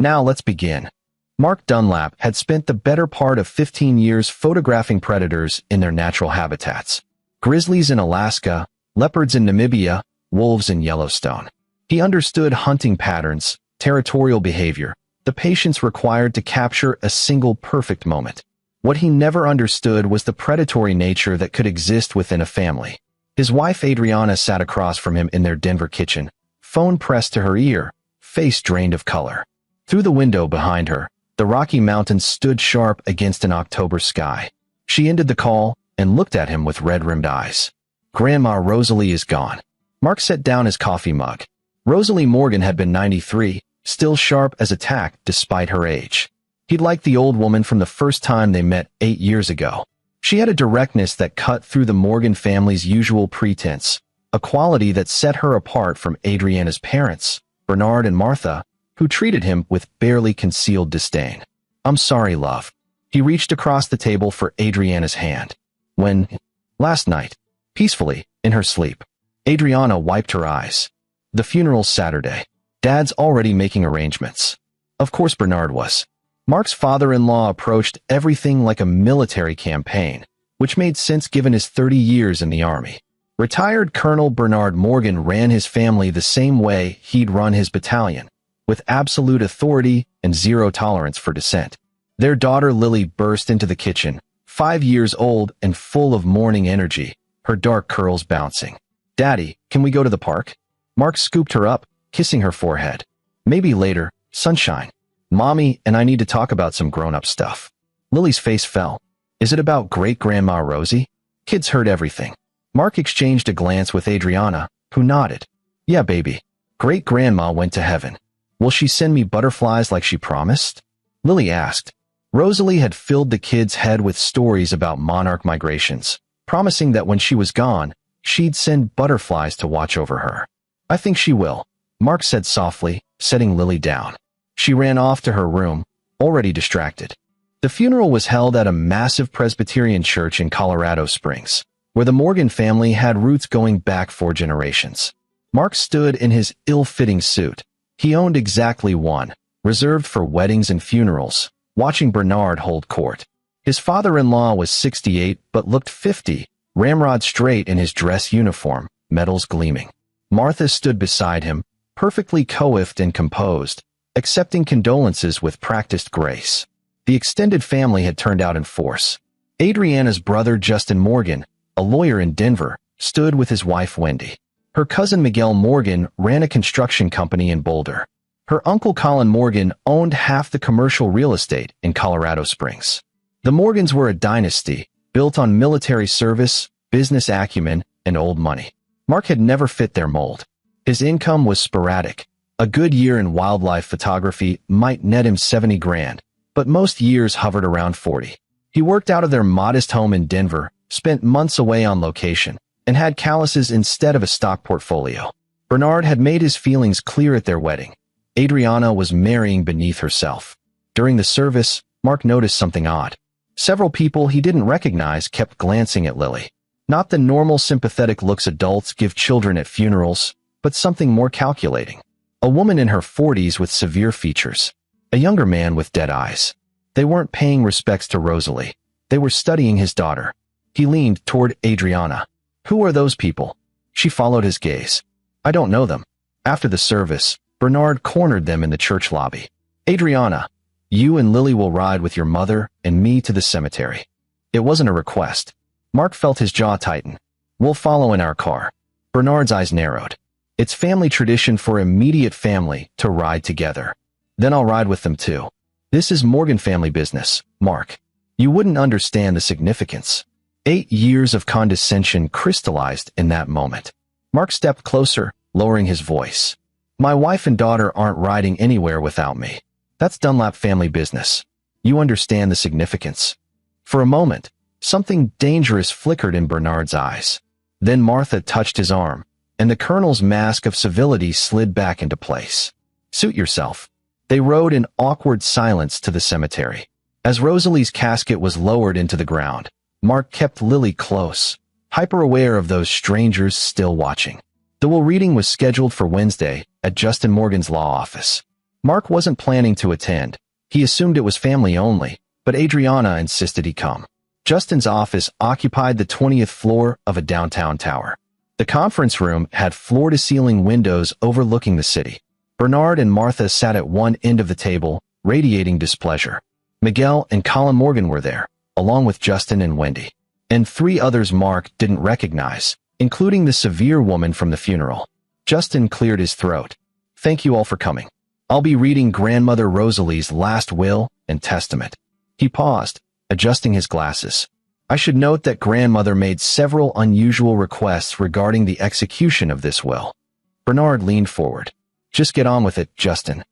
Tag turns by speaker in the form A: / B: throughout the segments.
A: Now let's begin. Mark Dunlap had spent the better part of 15 years photographing predators in their natural habitats. Grizzlies in Alaska, leopards in Namibia, wolves in Yellowstone. He understood hunting patterns, territorial behavior, the patience required to capture a single perfect moment. What he never understood was the predatory nature that could exist within a family. His wife Adriana sat across from him in their Denver kitchen, phone pressed to her ear, face drained of color. Through the window behind her, the Rocky Mountains stood sharp against an October sky. She ended the call and looked at him with red-rimmed eyes. "Grandma Rosalie is gone." Mark set down his coffee mug. Rosalie Morgan had been 93, still sharp as a tack despite her age. He'd liked the old woman from the first time they met 8 years ago. She had a directness that cut through the Morgan family's usual pretense, a quality that set her apart from Adriana's parents, Bernard and Martha, who treated him with barely concealed disdain. "I'm sorry, love." He reached across the table for Adriana's hand. Last night, peacefully, in her sleep, Adriana wiped her eyes. "The funeral's Saturday. Dad's already making arrangements." Of course Bernard was. Mark's father-in-law approached everything like a military campaign, which made sense given his 30 years in the Army. Retired Colonel Bernard Morgan ran his family the same way he'd run his battalion, with absolute authority and zero tolerance for dissent. Their daughter Lily burst into the kitchen, 5 years old and full of morning energy, her dark curls bouncing. "Daddy, can we go to the park?" Mark scooped her up, kissing her forehead. "Maybe later, sunshine. Mommy and I need to talk about some grown-up stuff." Lily's face fell. "Is it about great-grandma Rosie?" Kids heard everything. Mark exchanged a glance with Adriana, who nodded. "Yeah, baby. Great-grandma went to heaven. Will she send me butterflies like she promised?" Lily asked. Rosalie had filled the kid's head with stories about monarch migrations, promising that when she was gone, she'd send butterflies to watch over her. "I think she will," Mark said softly, setting Lily down. She ran off to her room, already distracted. The funeral was held at a massive Presbyterian church in Colorado Springs, where the Morgan family had roots going back 4 generations. Mark stood in his ill-fitting suit. He owned exactly one, reserved for weddings and funerals, watching Bernard hold court. His father-in-law was 68 but looked 50, ramrod straight in his dress uniform, medals gleaming. Martha stood beside him, perfectly coiffed and composed, accepting condolences with practiced grace. The extended family had turned out in force. Adriana's brother Justin Morgan, a lawyer in Denver, stood with his wife Wendy. Her cousin Miguel Morgan ran a construction company in Boulder. Her uncle Colin Morgan owned half the commercial real estate in Colorado Springs. The Morgans were a dynasty, built on military service, business acumen, and old money. Mark had never fit their mold. His income was sporadic. A good year in wildlife photography might net him 70 grand, but most years hovered around 40. He worked out of their modest home in Denver, spent months away on location, and had calluses instead of a stock portfolio. Bernard had made his feelings clear at their wedding. Adriana was marrying beneath herself. During the service, Mark noticed something odd. Several people he didn't recognize kept glancing at Lily. Not the normal sympathetic looks adults give children at funerals, but something more calculating. A woman in her 40s with severe features. A younger man with dead eyes. They weren't paying respects to Rosalie. They were studying his daughter. He leaned toward Adriana. "Who are those people?" She followed his gaze. "I don't know them." After the service, Bernard cornered them in the church lobby. "Adriana, you and Lily will ride with your mother and me to the cemetery." It wasn't a request. Mark felt his jaw tighten. "We'll follow in our car." Bernard's eyes narrowed. "It's family tradition for immediate family to ride together. Then I'll ride with them too. This is Morgan family business, Mark. You wouldn't understand the significance." 8 years of condescension crystallized in that moment. Mark stepped closer, lowering his voice. "My wife and daughter aren't riding anywhere without me. That's Dunlap family business. You understand the significance." For a moment, something dangerous flickered in Bernard's eyes. Then Martha touched his arm, and the colonel's mask of civility slid back into place. "Suit yourself." They rode in awkward silence to the cemetery. As Rosalie's casket was lowered into the ground, Mark kept Lily close, hyper-aware of those strangers still watching. The will reading was scheduled for Wednesday at Justin Morgan's law office. Mark wasn't planning to attend. He assumed it was family only, but Adriana insisted he come. Justin's office occupied the 20th floor of a downtown tower. The conference room had floor-to-ceiling windows overlooking the city. Bernard and Martha sat at one end of the table, radiating displeasure. Miguel and Colin Morgan were there, along with Justin and Wendy. And 3 others Mark didn't recognize, including the severe woman from the funeral. Justin cleared his throat. "Thank you all for coming. I'll be reading Grandmother Rosalie's last will and testament." He paused, adjusting his glasses. "I should note that Grandmother made several unusual requests regarding the execution of this will." Bernard leaned forward. "Just get on with it, Justin."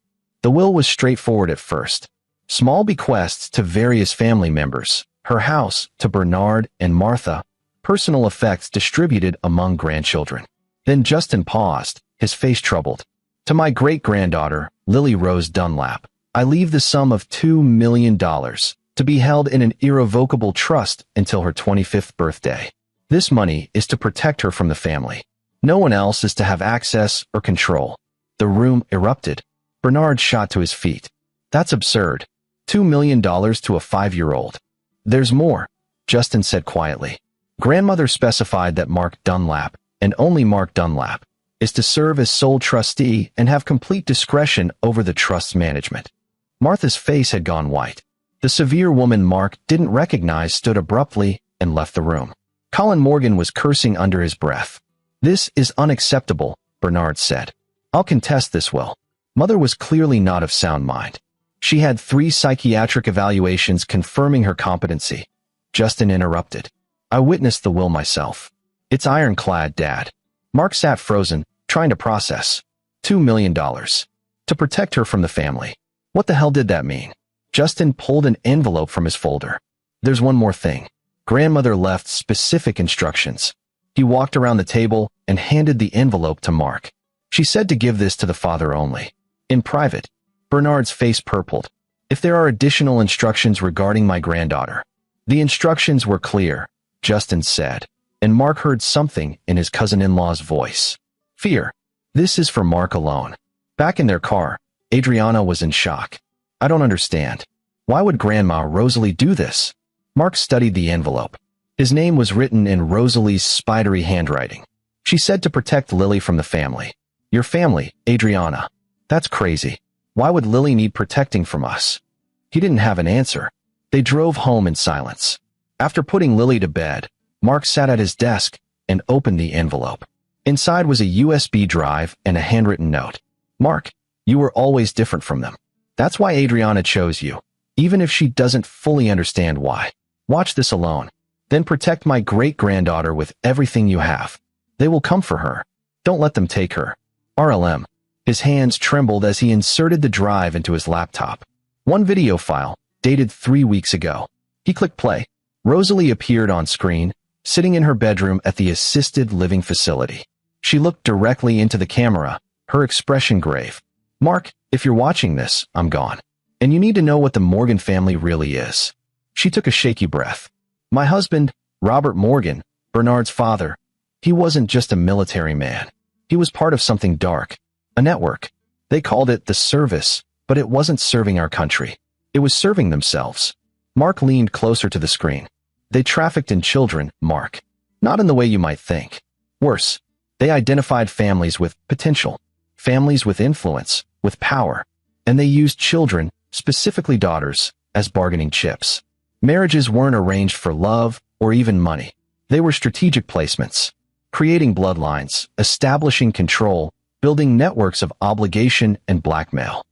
A: The will was straightforward at first. Small bequests to various family members, her house to Bernard and Martha, personal effects distributed among grandchildren. Then Justin paused, his face troubled. "To my great-granddaughter, Lily Rose Dunlap, I leave the sum of $2 million to be held in an irrevocable trust until her 25th birthday. This money is to protect her from the family. No one else is to have access or control." The room erupted. Bernard shot to his feet. "That's absurd. $2 million to a 5-year-old. "There's more," Justin said quietly. "Grandmother specified that Mark Dunlap, and only Mark Dunlap, is to serve as sole trustee and have complete discretion over the trust's management." Martha's face had gone white. The severe woman Mark didn't recognize stood abruptly and left the room. Colin Morgan was cursing under his breath. "This is unacceptable," Bernard said. "I'll contest this will." Mother was clearly not of sound mind. She had 3 psychiatric evaluations confirming her competency. Justin interrupted. "I witnessed the will myself. It's ironclad, Dad." Mark sat frozen, trying to process. $2 million. To protect her from the family. What the hell did that mean? Justin pulled an envelope from his folder. "There's one more thing. Grandmother left specific instructions." He walked around the table and handed the envelope to Mark. "She said to give this to the father only. In private." Bernard's face purpled. "If there are additional instructions regarding my granddaughter." "The instructions were clear," Justin said, and Mark heard something in his cousin-in-law's voice. Fear. "This is for Mark alone." Back in their car, Adriana was in shock. "I don't understand. Why would Grandma Rosalie do this?" Mark studied the envelope. His name was written in Rosalie's spidery handwriting. "She said to protect Lily from the family." "Your family, Adriana. That's crazy. Why would Lily need protecting from us?" He didn't have an answer. They drove home in silence. After putting Lily to bed, Mark sat at his desk and opened the envelope. Inside was a USB drive and a handwritten note. "Mark, you were always different from them. That's why Adriana chose you, even if she doesn't fully understand why. Watch this alone. Then protect my great-granddaughter with everything you have. They will come for her. Don't let them take her. RLM." His hands trembled as he inserted the drive into his laptop. One video file, dated 3 weeks ago. He clicked play. Rosalie appeared on screen, sitting in her bedroom at the assisted living facility. She looked directly into the camera, her expression grave. "Mark, if you're watching this, I'm gone. And you need to know what the Morgan family really is." She took a shaky breath. "My husband, Robert Morgan, Bernard's father, he wasn't just a military man. He was part of something dark. A network. They called it the service, but it wasn't serving our country. It was serving themselves." Mark leaned closer to the screen. "They trafficked in children, Mark. Not in the way you might think. Worse, they identified families with potential, families with influence, with power, and they used children, specifically daughters, as bargaining chips. Marriages weren't arranged for love or even money. They were strategic placements, creating bloodlines, establishing control, building networks of obligation and blackmail."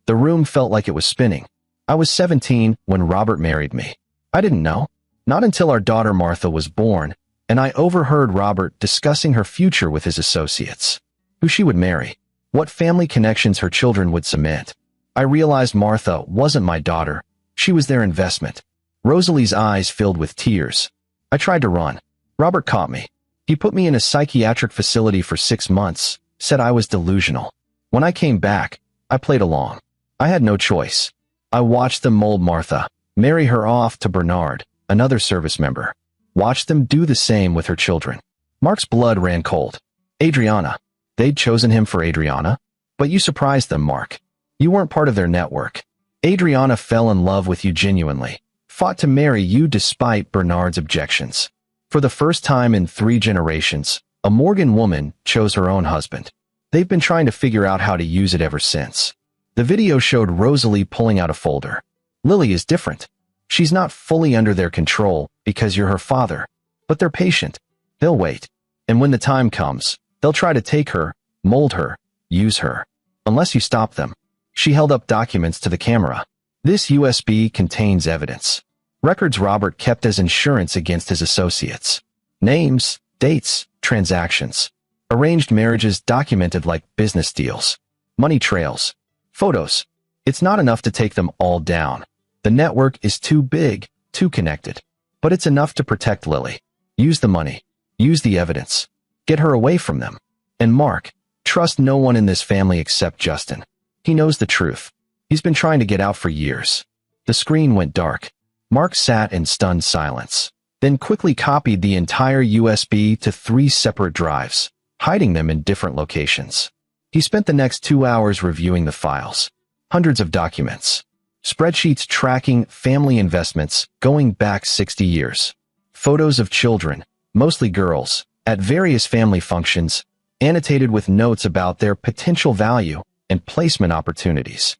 A: The room felt like it was spinning. "I was 17 when Robert married me. I didn't know. Not until our daughter Martha was born, and I overheard Robert discussing her future with his associates. Who she would marry. What family connections her children would cement. I realized Martha wasn't my daughter. She was their investment." Rosalie's eyes filled with tears. "I tried to run. Robert caught me. He put me in a psychiatric facility for 6 months. Said I was delusional. When I came back, I played along. I had no choice. I watched them mold Martha, marry her off to Bernard, another service member. Watched them do the same with her children." Mark's blood ran cold. "Adriana. They'd chosen him for Adriana? But you surprised them, Mark. You weren't part of their network. Adriana fell in love with you genuinely, fought to marry you despite Bernard's objections. For the first time in 3 generations, a Morgan woman chose her own husband. They've been trying to figure out how to use it ever since. The video showed Rosalie pulling out a folder. Lily is different. She's not fully under their control because you're her father, but they're patient. They'll wait. And when the time comes, they'll try to take her, mold her, use her. Unless you stop them. She held up documents to the camera. This USB contains evidence. Records Robert kept as insurance against his associates. Names, dates, transactions. Arranged marriages documented like business deals. Money trails. Photos. It's not enough to take them all down. The network is too big, too connected. But it's enough to protect Lily. Use the money. Use the evidence. Get her away from them. And Mark, trust no one in this family except Justin. He knows the truth. He's been trying to get out for years. The screen went dark. Mark sat in stunned silence, then quickly copied the entire USB to 3 separate drives, hiding them in different locations. He spent the next 2 hours reviewing the files. Hundreds of documents. Spreadsheets tracking family investments going back 60 years. Photos of children, mostly girls, at various family functions, annotated with notes about their potential value and placement opportunities.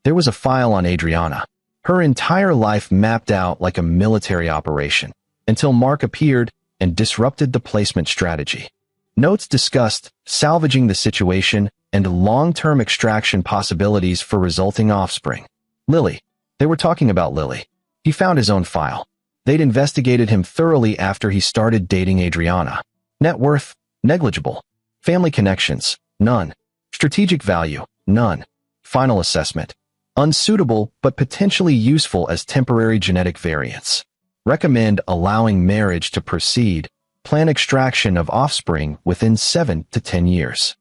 A: There was a file on Adriana. Her entire life mapped out like a military operation, until Mark appeared and disrupted the placement strategy. Notes discussed salvaging the situation and long-term extraction possibilities for resulting offspring. Lily. They were talking about Lily. He found his own file. They'd investigated him thoroughly after he started dating Adriana. Net worth, negligible. Family connections, none. Strategic value, none. Final assessment, unsuitable but potentially useful as temporary genetic variants. Recommend allowing marriage to proceed. Plan extraction of offspring within 7 to 10 years.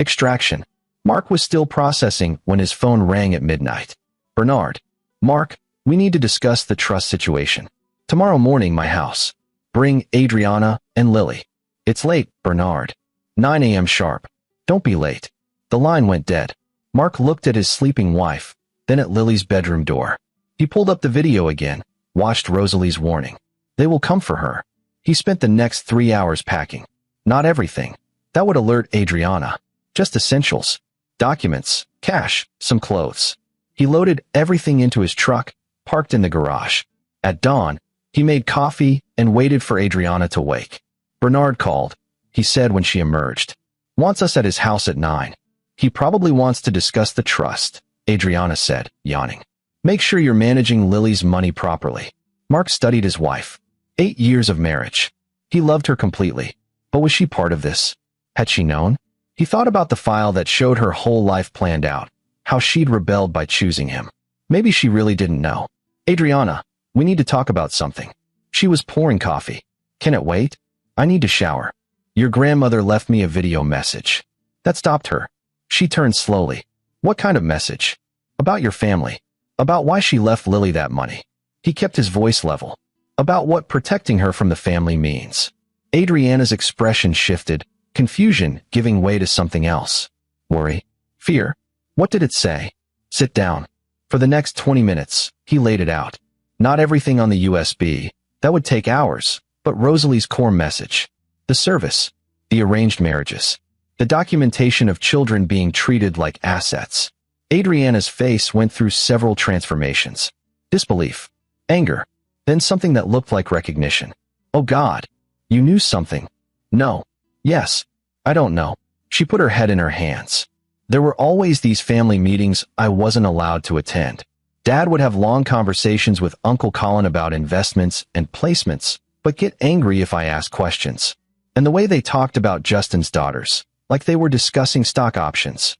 A: Extraction. Mark was still processing when his phone rang at midnight. Bernard. Mark, we need to discuss the trust situation. Tomorrow morning, my house. Bring Adriana and Lily. It's late, Bernard. 9 a.m. sharp. Don't be late. The line went dead. Mark looked at his sleeping wife, then at Lily's bedroom door. He pulled up the video again, watched Rosalie's warning. They will come for her. He spent the next 3 hours packing. Not everything. That would alert Adriana. Just essentials. Documents, cash, some clothes. He loaded everything into his truck, parked in the garage. At dawn, he made coffee and waited for Adriana to wake. Bernard called, he said when she emerged. Wants us at his house at 9. He probably wants to discuss the trust, Adriana said, yawning. Make sure you're managing Lily's money properly. Mark studied his wife. 8 years of marriage. He loved her completely. But was she part of this? Had she known? He thought about the file that showed her whole life planned out, how she'd rebelled by choosing him. Maybe she really didn't know. Adriana, we need to talk about something. She was pouring coffee. Can it wait? I need to shower. Your grandmother left me a video message. That stopped her. She turned slowly. What kind of message? About your family. About why she left Lily that money. He kept his voice level. About what protecting her from the family means. Adriana's expression shifted, confusion giving way to something else. Worry? Fear? What did it say? Sit down. For the next 20 minutes, he laid it out. Not everything on the USB. That would take hours, but Rosalie's core message. The service. The arranged marriages. The documentation of children being treated like assets. Adriana's face went through several transformations. Disbelief. Anger. Then something that looked like recognition. Oh God. You knew something. No. Yes. I don't know. She put her head in her hands. There were always these family meetings I wasn't allowed to attend. Dad would have long conversations with Uncle Colin about investments and placements, but get angry if I asked questions. And the way they talked about Justin's daughters, like they were discussing stock options.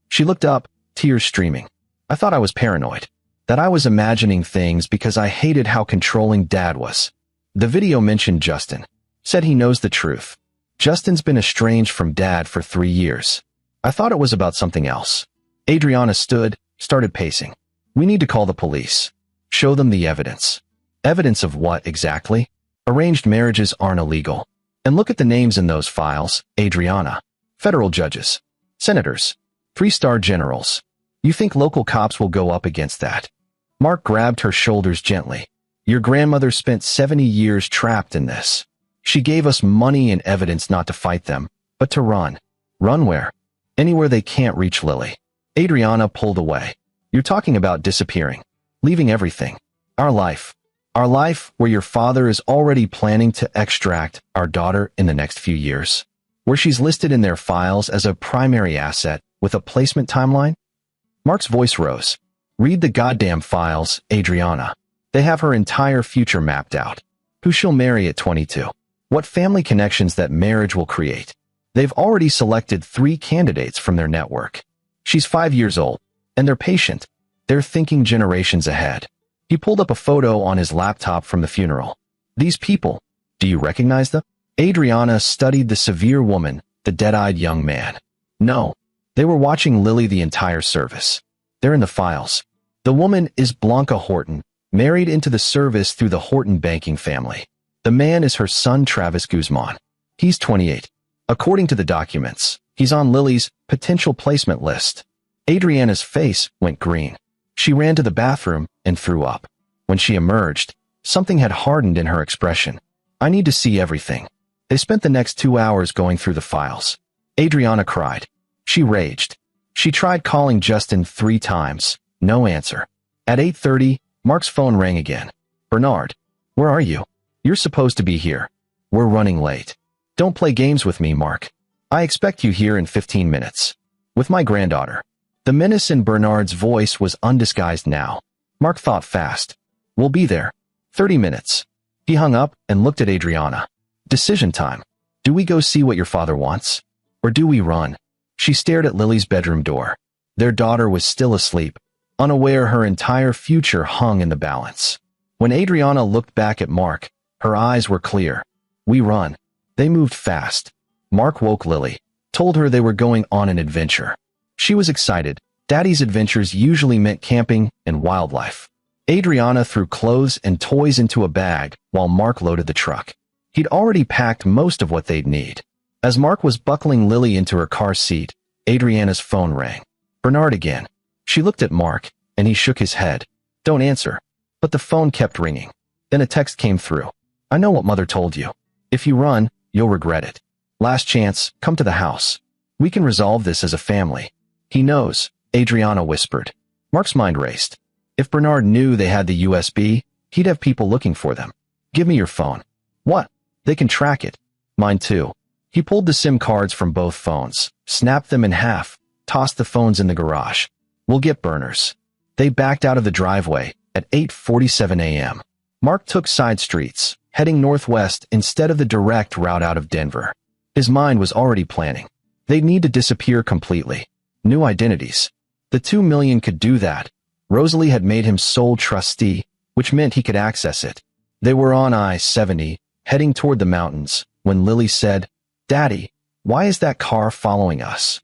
A: She looked up, tears streaming. I thought I was paranoid. That I was imagining things because I hated how controlling Dad was. The video mentioned Justin. Said he knows the truth. Justin's been estranged from Dad for 3 years. I thought it was about something else. Adriana stood, started pacing. We need to call the police. Show them the evidence. Evidence of what exactly? Arranged marriages aren't illegal. And look at the names in those files. Adriana. Federal judges. Senators. 3-star generals. You think local cops will go up against that? Mark grabbed her shoulders gently. Your grandmother spent 70 years trapped in this. She gave us money and evidence not to fight them, but to run. Run where? Anywhere they can't reach Lily. Adriana pulled away. You're talking about disappearing. Leaving everything. Our life. Our life where your father is already planning to extract our daughter in the next few years. Where she's listed in their files as a primary asset with a placement timeline? Mark's voice rose. Read the goddamn files, Adriana. They have her entire future mapped out. Who she'll marry at 22. What family connections that marriage will create. They've already selected 3 candidates from their network. She's 5 years old, and they're patient. They're thinking generations ahead. He pulled up a photo on his laptop from the funeral. These people, do you recognize them? Adriana studied the severe woman, the dead-eyed young man. No, they were watching Lily the entire service. They're in the files. The woman is Blanca Horton, married into the service through the Horton banking family. The man is her son Travis Guzman. He's 28. According to the documents, he's on Lily's potential placement list. Adriana's face went green. She ran to the bathroom and threw up. When she emerged, something had hardened in her expression. I need to see everything. They spent the next 2 hours going through the files. Adriana cried. She raged. She tried calling Justin 3 times. No answer. At 8:30, Mark's phone rang again. Bernard, where are you? You're supposed to be here. We're running late. Don't play games with me, Mark. I expect you here in 15 minutes. With my granddaughter. The menace in Bernard's voice was undisguised now. Mark thought fast. We'll be there. 30 minutes. He hung up and looked at Adriana. Decision time. Do we go see what your father wants? Or do we run? She stared at Lily's bedroom door. Their daughter was still asleep, unaware her entire future hung in the balance. When Adriana looked back at Mark, her eyes were clear. We run. They moved fast. Mark woke Lily, told her they were going on an adventure. She was excited. Daddy's adventures usually meant camping and wildlife. Adriana threw clothes and toys into a bag while Mark loaded the truck. He'd already packed most of what they'd need. As Mark was buckling Lily into her car seat, Adriana's phone rang. Bernard again. She looked at Mark, and he shook his head. Don't answer. But the phone kept ringing. Then a text came through. I know what Mother told you. If you run, you'll regret it. Last chance, come to the house. We can resolve this as a family. He knows, Adriana whispered. Mark's mind raced. If Bernard knew they had the USB, he'd have people looking for them. Give me your phone. What? They can track it. Mine too. He pulled the SIM cards from both phones, snapped them in half, tossed the phones in the garage. We'll get burners. They backed out of the driveway at 8:47 a.m. Mark took side streets, heading northwest instead of the direct route out of Denver. His mind was already planning. They'd need to disappear completely. New identities. The 2 million could do that. Rosalie had made him sole trustee, which meant he could access it. They were on I-70, heading toward the mountains, when Lily said, Daddy, why is that car following us?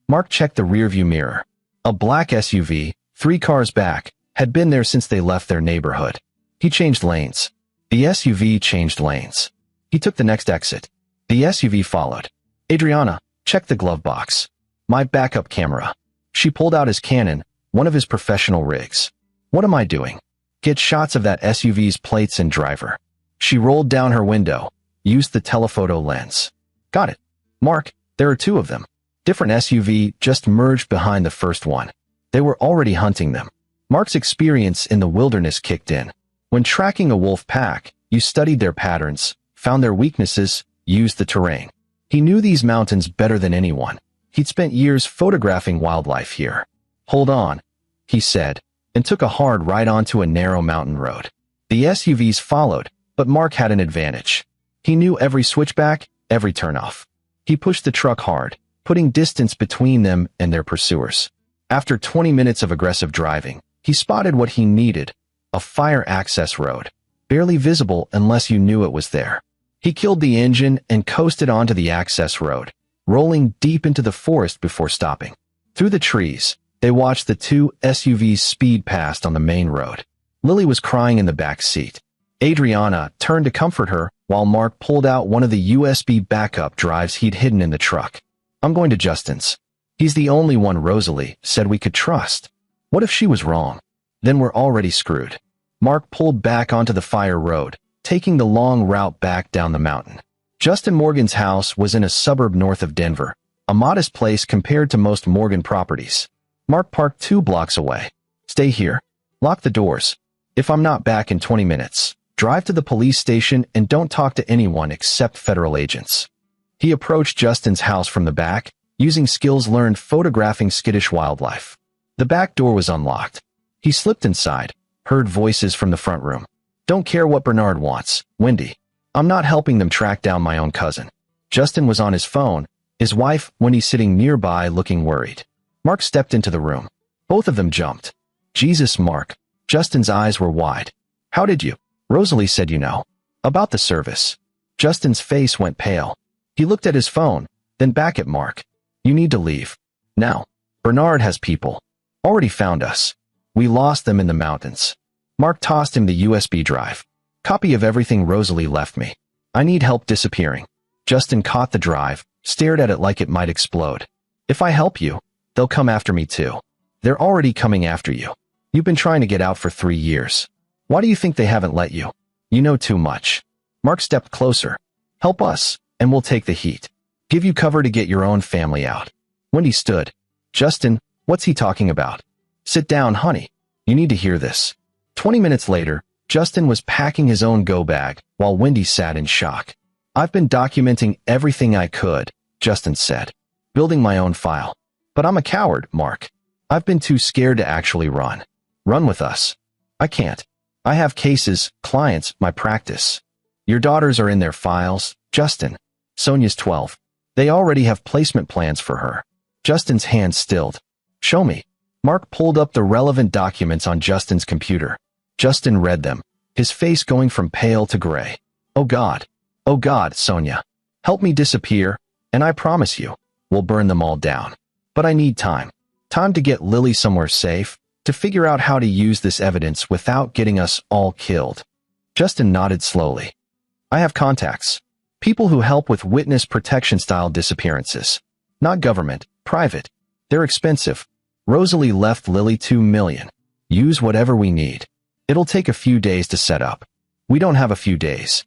A: Mark checked the rearview mirror. A black SUV, 3 cars back, had been there since they left their neighborhood. He changed lanes. The SUV changed lanes. He took the next exit. The SUV followed. Adriana, check the glove box. My backup camera. She pulled out his Canon, one of his professional rigs. What am I doing? Get shots of that SUV's plates and driver. She rolled down her window, used the telephoto lens. Got it. Mark, there are 2 of them. Different SUV just merged behind the first one. They were already hunting them. Mark's experience in the wilderness kicked in. When tracking a wolf pack, you studied their patterns, found their weaknesses, used the terrain. He knew these mountains better than anyone. He'd spent years photographing wildlife here. Hold on, he said, and took a hard right onto a narrow mountain road. The SUVs followed, but Mark had an advantage. He knew every switchback, every turnoff. He pushed the truck hard, putting distance between them and their pursuers. After 20 minutes of aggressive driving, he spotted what he needed, a fire access road, barely visible unless you knew it was there. He killed the engine and coasted onto the access road, rolling deep into the forest before stopping. Through the trees, they watched the 2 SUVs speed past on the main road. Lily was crying in the back seat. Adriana turned to comfort her while Mark pulled out one of the USB backup drives he'd hidden in the truck. I'm going to Justin's. He's the only one Rosalie said we could trust. What if she was wrong? Then we're already screwed. Mark pulled back onto the fire road, taking the long route back down the mountain. Justin Morgan's house was in a suburb north of Denver, a modest place compared to most Morgan properties. Mark parked 2 blocks away. Stay here. Lock the doors. If I'm not back in 20 minutes, drive to the police station and don't talk to anyone except federal agents. He approached Justin's house from the back, using skills learned photographing skittish wildlife. The back door was unlocked. He slipped inside, heard voices from the front room. Don't care what Bernard wants, Wendy. I'm not helping them track down my own cousin. Justin was on his phone, his wife, Wendy, sitting nearby looking worried. Mark stepped into the room. Both of them jumped. Jesus, Mark. Justin's eyes were wide. How did you? Rosalie said you know. About the service. Justin's face went pale. He looked at his phone, then back at Mark. You need to leave. Now. Bernard has people. Already found us. We lost them in the mountains. Mark tossed him the USB drive. Copy of everything Rosalie left me. I need help disappearing. Justin caught the drive, stared at it like it might explode. If I help you, they'll come after me too. They're already coming after you. You've been trying to get out for 3 years. Why do you think they haven't let you? You know too much. Mark stepped closer. Help us, and we'll take the heat. Give you cover to get your own family out. Wendy stood. Justin, what's he talking about? Sit down, honey. You need to hear this. 20 minutes later, Justin was packing his own go bag, while Wendy sat in shock. I've been documenting everything I could, Justin said. Building my own file. But I'm a coward, Mark. I've been too scared to actually run. Run with us. I can't. I have cases, clients, my practice. Your daughters are in their files, Justin. Sonia's 12. They already have placement plans for her. Justin's hands stilled. Show me. Mark pulled up the relevant documents on Justin's computer. Justin read them, his face going from pale to gray. Oh God, Sonia. Help me disappear, and I promise you, we'll burn them all down. But I need time. Time to get Lily somewhere safe, to figure out how to use this evidence without getting us all killed. Justin nodded slowly. I have contacts. People who help with witness protection-style disappearances. Not government, private. They're expensive. Rosalie left Lily $2 million. Use whatever we need. It'll take a few days to set up. We don't have a few days.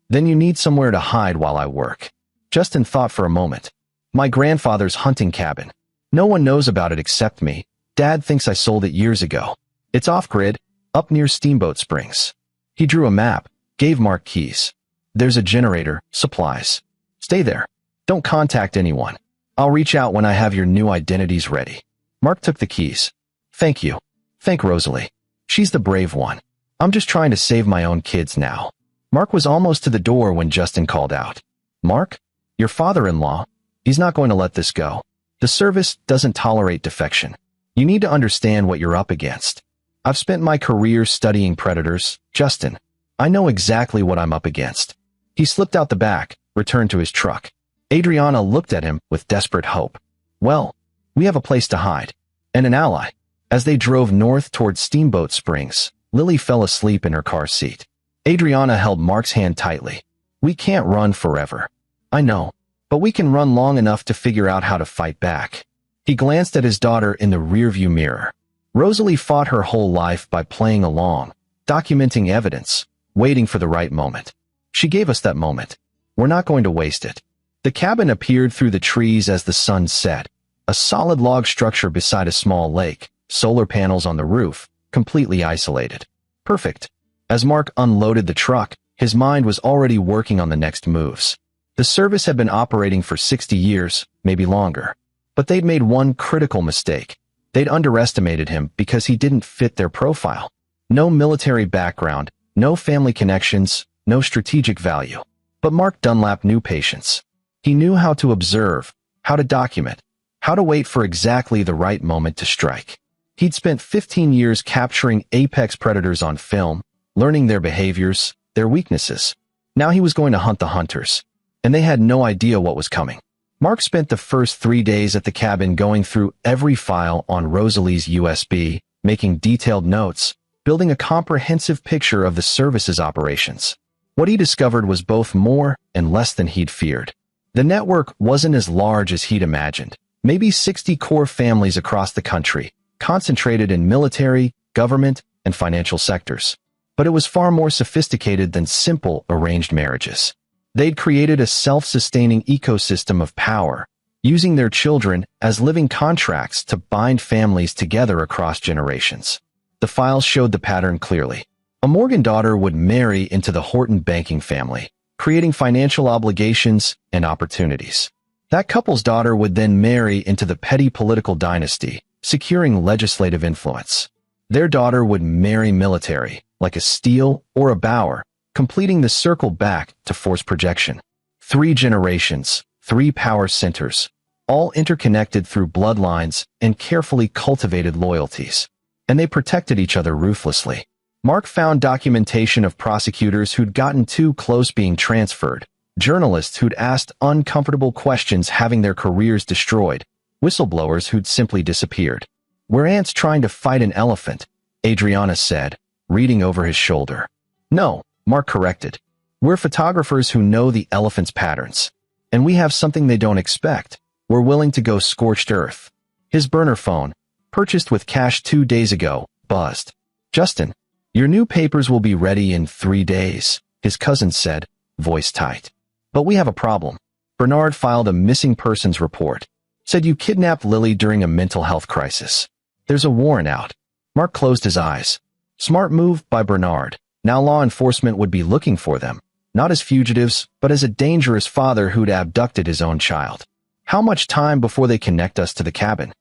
A: Then you need somewhere to hide while I work. Justin thought for a moment. My grandfather's hunting cabin. No one knows about it except me. Dad thinks I sold it years ago. It's off-grid, up near Steamboat Springs. He drew a map, gave Mark keys. There's a generator, supplies. Stay there. Don't contact anyone. I'll reach out when I have your new identities ready. Mark took the keys. Thank you. Thank Rosalie. She's the brave one. I'm just trying to save my own kids now. Mark was almost to the door when Justin called out. Mark? Your father-in-law? He's not going to let this go. The service doesn't tolerate defection. You need to understand what you're up against. I've spent my career studying predators, Justin. I know exactly what I'm up against. He slipped out the back, returned to his truck. Adriana looked at him with desperate hope. Well, we have a place to hide. And an ally. As they drove north toward Steamboat Springs, Lily fell asleep in her car seat. Adriana held Mark's hand tightly. We can't run forever. I know, but we can run long enough to figure out how to fight back. He glanced at his daughter in the rearview mirror. Rosalie fought her whole life by playing along, documenting evidence, waiting for the right moment. She gave us that moment. We're not going to waste it. The cabin appeared through the trees as the sun set, a solid log structure beside a small lake, solar panels on the roof, completely isolated. Perfect. As Mark unloaded the truck, his mind was already working on the next moves. The service had been operating for 60 years, maybe longer. But they'd made one critical mistake. They'd underestimated him because he didn't fit their profile. No military background, no family connections, no strategic value. But Mark Dunlap knew patience. He knew how to observe, how to document, how to wait for exactly the right moment to strike. He'd spent 15 years capturing apex predators on film, learning their behaviors, their weaknesses. Now he was going to hunt the hunters. And they had no idea what was coming. Mark spent the first 3 days at the cabin going through every file on Rosalie's USB, making detailed notes, building a comprehensive picture of the service's operations. What he discovered was both more and less than he'd feared. The network wasn't as large as he'd imagined, Maybe 60 core families across the country, concentrated in military, government, and financial sectors. But it was far more sophisticated than simple arranged marriages. They'd created a self-sustaining ecosystem of power, using their children as living contracts to bind families together across generations. The files showed the pattern clearly. A Morgan daughter would marry into the Horton banking family, creating financial obligations and opportunities. That couple's daughter would then marry into the petty political dynasty, securing legislative influence. Their daughter would marry military, like a Steele or a Bauer, completing the circle back to force projection. 3 generations, 3 power centers, all interconnected through bloodlines and carefully cultivated loyalties. And they protected each other ruthlessly. Mark found documentation of prosecutors who'd gotten too close being transferred, journalists who'd asked uncomfortable questions having their careers destroyed, whistleblowers who'd simply disappeared. "We're ants trying to fight an elephant," Adriana said, reading over his shoulder. "No," Mark corrected. "We're photographers who know the elephant's patterns. And we have something they don't expect. We're willing to go scorched earth." His burner phone, purchased with cash 2 days ago, buzzed. "Justin, your new papers will be ready in 3 days," his cousin said, voice tight. "But we have a problem. Bernard filed a missing persons report. Said you kidnapped Lily during a mental health crisis. There's a warrant out." Mark closed his eyes. Smart move by Bernard. Now law enforcement would be looking for them, not as fugitives, but as a dangerous father who'd abducted his own child. "How much time before they connect us to the cabin?"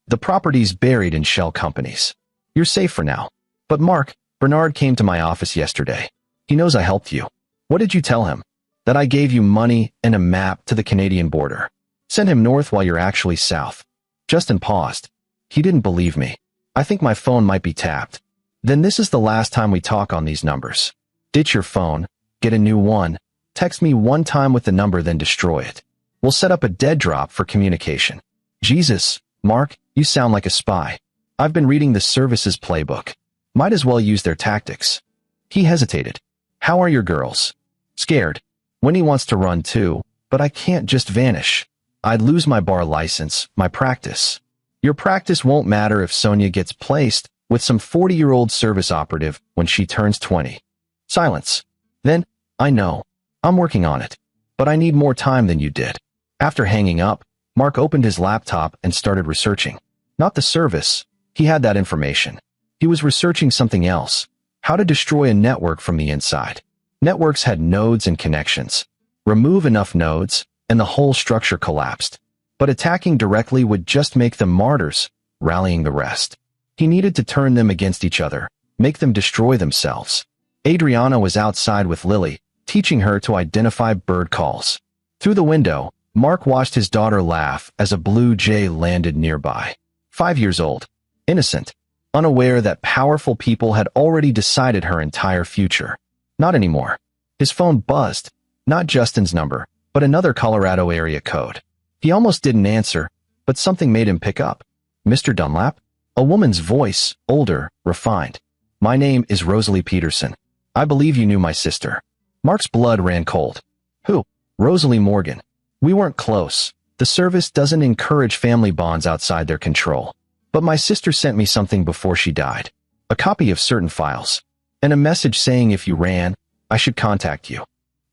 A: "The property's buried in shell companies. You're safe for now." "But Mark, Bernard came to my office yesterday. He knows I helped you." "What did you tell him?" "That I gave you money and a map to the Canadian border. Send him north while you're actually south." Justin paused. He didn't believe me. "I think my phone might be tapped." "Then this is the last time we talk on these numbers. Ditch your phone, get a new one, text me one time with the number, then destroy it. We'll set up a dead drop for communication." "Jesus, Mark, you sound like a spy." "I've been reading the service's playbook. Might as well use their tactics." He hesitated. "How are your girls?" "Scared. Winnie wants to run too, but I can't just vanish. I'd lose my bar license, my practice." "Your practice won't matter if Sonia gets placed with some 40-year-old service operative when she turns 20. Silence. "Then, I know. I'm working on it. But I need more time than you did." After hanging up, Mark opened his laptop and started researching. Not the service. He had that information. He was researching something else. How to destroy a network from the inside. Networks had nodes and connections. Remove enough nodes, and the whole structure collapsed. But attacking directly would just make them martyrs, rallying the rest. He needed to turn them against each other, make them destroy themselves. Adriana was outside with Lily, teaching her to identify bird calls. Through the window, Mark watched his daughter laugh as a blue jay landed nearby. 5 years old. Innocent. Unaware that powerful people had already decided her entire future. Not anymore. His phone buzzed. Not Justin's number, but another Colorado area code. He almost didn't answer, but something made him pick up. "Mr. Dunlap?" A woman's voice, older, refined. "My name is Rosalie Peterson. I believe you knew my sister." Mark's blood ran cold. "Who?" "Rosalie Morgan. We weren't close. The service doesn't encourage family bonds outside their control. But my sister sent me something before she died. A copy of certain files. And a message saying if you ran, I should contact you."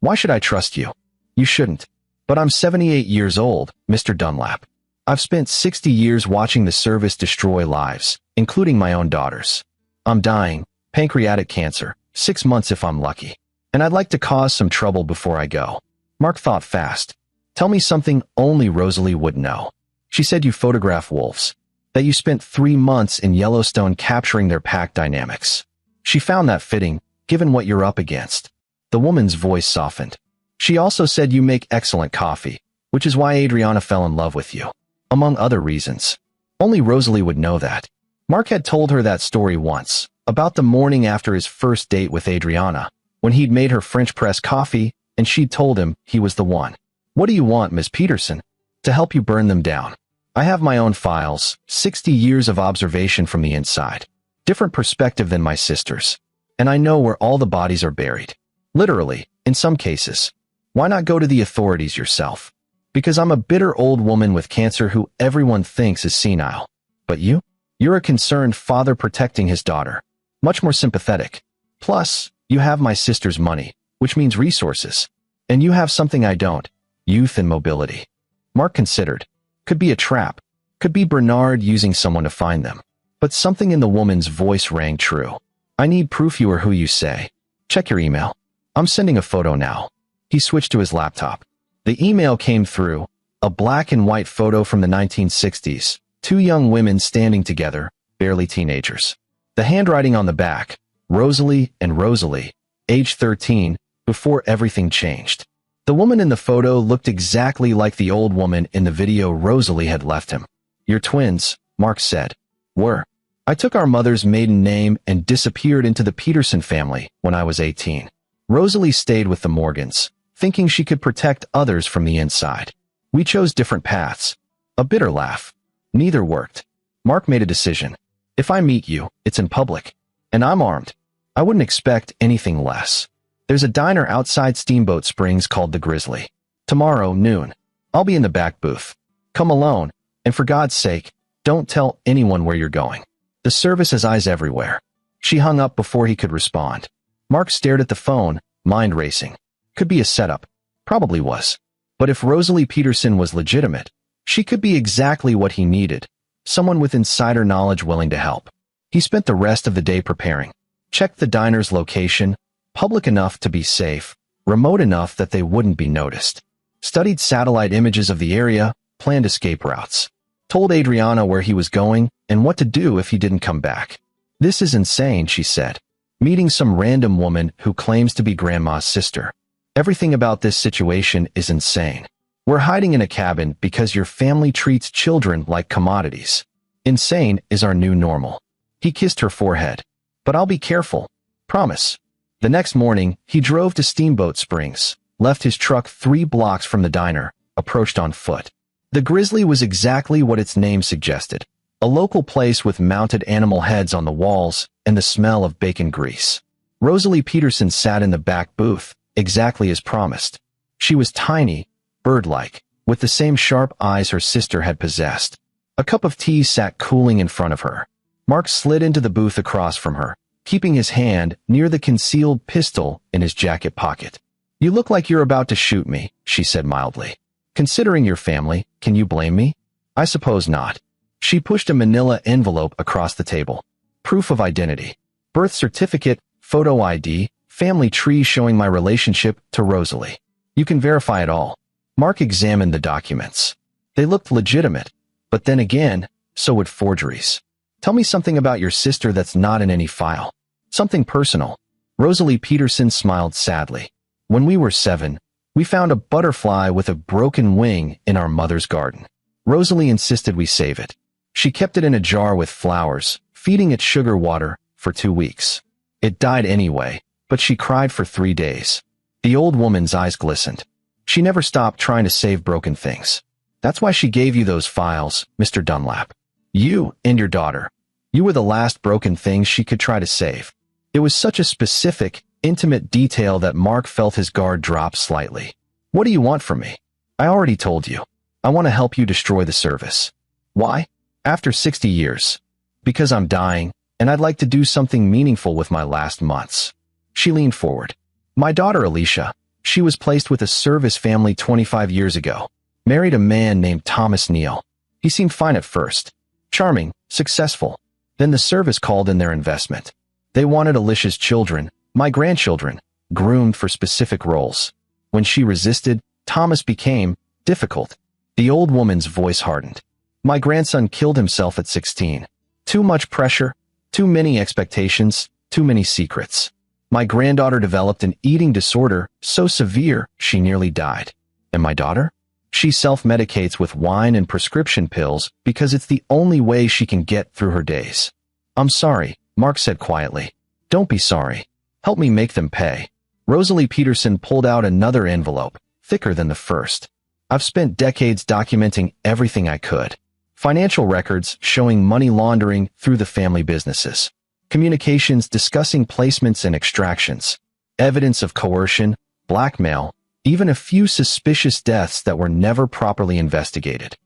A: "Why should I trust you?" "You shouldn't. But I'm 78 years old, Mr. Dunlap. I've spent 60 years watching the service destroy lives, including my own daughter's. I'm dying, pancreatic cancer, 6 months if I'm lucky. And I'd like to cause some trouble before I go." Mark thought fast. "Tell me something only Rosalie would know." "She said you photograph wolves. That you spent 3 months in Yellowstone capturing their pack dynamics. She found that fitting, given what you're up against." The woman's voice softened. "She also said you make excellent coffee, which is why Adriana fell in love with you. Among other reasons. Only Rosalie would know that." Mark had told her that story once, about the morning after his first date with Adriana, when he'd made her French press coffee, and she'd told him he was the one. "What do you want, Miss Peterson?" "To help you burn them down. I have my own files, 60 years of observation from the inside. Different perspective than my sister's. And I know where all the bodies are buried. Literally, in some cases. Why not go to the authorities yourself?" Because I'm a bitter old woman with cancer who everyone thinks is senile. But you? You're a concerned father protecting his daughter. Much more sympathetic. Plus, you have my sister's money, which means resources. And you have something I don't. Youth and mobility. Mark considered. Could be a trap. Could be Bernard using someone to find them. But something in the woman's voice rang true. I need proof you are who you say. Check your email. I'm sending a photo now. He switched to his laptop. The email came through. A black and white photo from the 1960s. Two young women standing together, barely teenagers. The handwriting on the back. Rosalie and Rosalie, age 13, before everything changed. The woman in the photo looked exactly like the old woman in the video Rosalie had left him. You're twins, Mark said. Were. I took our mother's maiden name and disappeared into the Peterson family when I was 18. Rosalie stayed with the Morgans, thinking she could protect others from the inside. We chose different paths. A bitter laugh. Neither worked. Mark made a decision. If I meet you, it's in public. And I'm armed. I wouldn't expect anything less. There's a diner outside Steamboat Springs called the Grizzly. Tomorrow, noon. I'll be in the back booth. Come alone, and for God's sake, don't tell anyone where you're going. The service has eyes everywhere. She hung up before he could respond. Mark stared at the phone, mind racing. Could be a setup. Probably was. But if Rosalie Peterson was legitimate, she could be exactly what he needed. Someone with insider knowledge willing to help. He spent the rest of the day preparing. Checked the diner's location, public enough to be safe, remote enough that they wouldn't be noticed. Studied satellite images of the area, planned escape routes. Told Adriana where he was going and what to do if he didn't come back. This is insane, she said. Meeting some random woman who claims to be Grandma's sister. Everything about this situation is insane. We're hiding in a cabin because your family treats children like commodities. Insane is our new normal. He kissed her forehead. But I'll be careful. Promise. The next morning, he drove to Steamboat Springs, left his truck 3 blocks from the diner, approached on foot. The Grizzly was exactly what its name suggested. A local place with mounted animal heads on the walls and the smell of bacon grease. Rosalie Peterson sat in the back booth, exactly as promised. She was tiny, bird-like, with the same sharp eyes her sister had possessed. A cup of tea sat cooling in front of her. Mark slid into the booth across from her, keeping his hand near the concealed pistol in his jacket pocket. You look like you're about to shoot me, she said mildly. Considering your family, can you blame me? I suppose not. She pushed a manila envelope across the table. Proof of identity. Birth certificate, photo ID, family tree showing my relationship to Rosalie. You can verify it all. Mark examined the documents. They looked legitimate, but then again, so would forgeries. Tell me something about your sister that's not in any file. Something personal. Rosalie Peterson smiled sadly. When we were 7, we found a butterfly with a broken wing in our mother's garden. Rosalie insisted we save it. She kept it in a jar with flowers, feeding it sugar water, for 2 weeks. It died anyway, but she cried for 3 days. The old woman's eyes glistened. She never stopped trying to save broken things. That's why she gave you those files, Mr. Dunlap. You and your daughter. You were the last broken thing she could try to save. It was such a specific, intimate detail that Mark felt his guard drop slightly. What do you want from me? I already told you. I want to help you destroy the service. Why? After 60 years. Because I'm dying, and I'd like to do something meaningful with my last months. She leaned forward. My daughter Alicia, she was placed with a service family 25 years ago. Married a man named Thomas Neal. He seemed fine at first. Charming, successful. Then the service called in their investment. They wanted Alicia's children, my grandchildren, groomed for specific roles. When she resisted, Thomas became difficult. The old woman's voice hardened. My grandson killed himself at 16. Too much pressure, too many expectations, too many secrets. My granddaughter developed an eating disorder so severe she nearly died. And my daughter? She self-medicates with wine and prescription pills because it's the only way she can get through her days. I'm sorry, Mark said quietly. Don't be sorry. Help me make them pay. Rosalie Peterson pulled out another envelope, thicker than the first. I've spent decades documenting everything I could. Financial records showing money laundering through the family businesses. Communications discussing placements and extractions. Evidence of coercion, blackmail, even a few suspicious deaths that were never properly investigated.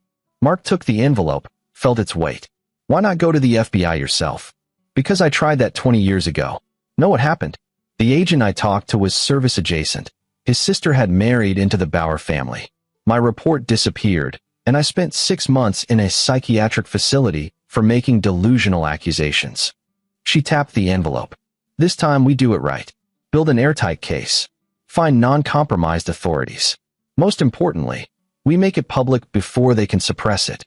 A: Mark took the envelope, felt its weight. Why not go to the FBI yourself? Because I tried that 20 years ago. Know what happened? The agent I talked to was service adjacent. His sister had married into the Bauer family. My report disappeared, and I spent 6 months in a psychiatric facility for making delusional accusations. She tapped the envelope. This time we do it right. Build an airtight case. Find non-compromised authorities. Most importantly, we make it public before they can suppress it.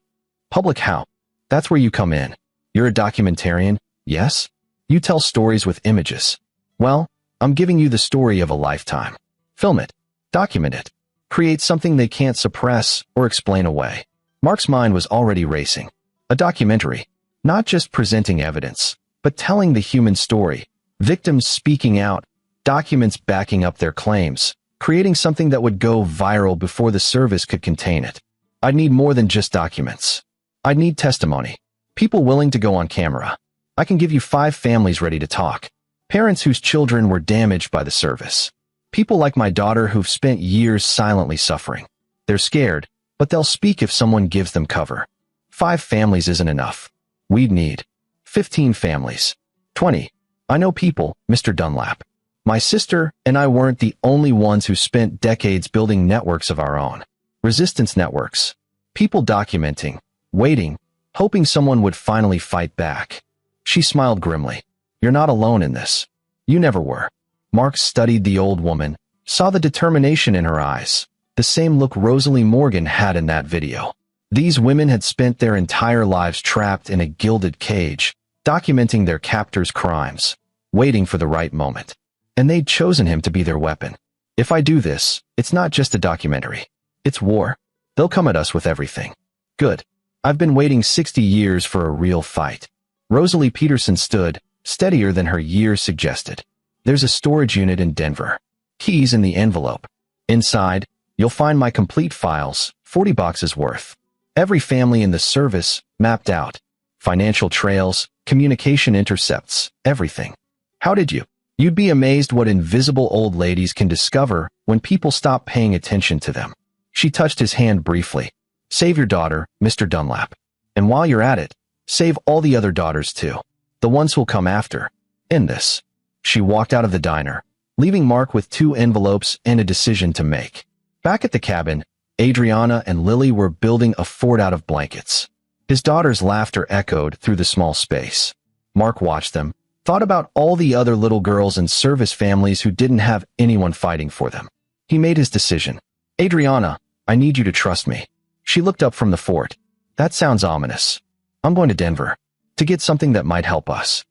A: Public how? That's where you come in. You're a documentarian, yes? You tell stories with images. Well, I'm giving you the story of a lifetime. Film it. Document it. Create something they can't suppress or explain away. Mark's mind was already racing. A documentary. Not just presenting evidence, but telling the human story. Victims speaking out, documents backing up their claims, creating something that would go viral before the service could contain it. I'd need more than just documents. I'd need testimony. People willing to go on camera. I can give you 5 families ready to talk. Parents whose children were damaged by the service. People like my daughter who've spent years silently suffering. They're scared, but they'll speak if someone gives them cover. 5 families isn't enough. We'd need 15 families. 20. I know people, Mr. Dunlap. My sister and I weren't the only ones who spent decades building networks of our own. Resistance networks. People documenting, waiting, hoping someone would finally fight back. She smiled grimly. You're not alone in this. You never were. Mark studied the old woman, saw the determination in her eyes, the same look Rosalie Morgan had in that video. These women had spent their entire lives trapped in a gilded cage, documenting their captor's crimes, waiting for the right moment. And they'd chosen him to be their weapon. If I do this, it's not just a documentary. It's war. They'll come at us with everything. Good. I've been waiting 60 years for a real fight. Rosalie Peterson stood, steadier than her years suggested. There's a storage unit in Denver. Keys in the envelope. Inside, you'll find my complete files, 40 boxes worth. Every family in the service, mapped out. Financial trails, communication intercepts, everything. How did you? You'd be amazed what invisible old ladies can discover when people stop paying attention to them. She touched his hand briefly. Save your daughter, Mr. Dunlap. And while you're at it, save all the other daughters too. The ones who'll come after. End this. She walked out of the diner, leaving Mark with 2 envelopes and a decision to make. Back at the cabin, Adriana and Lily were building a fort out of blankets. His daughter's laughter echoed through the small space. Mark watched them, thought about all the other little girls and service families who didn't have anyone fighting for them. He made his decision. Adriana, I need you to trust me. She looked up from the fort. That sounds ominous. I'm going to Denver. To get something that might help us.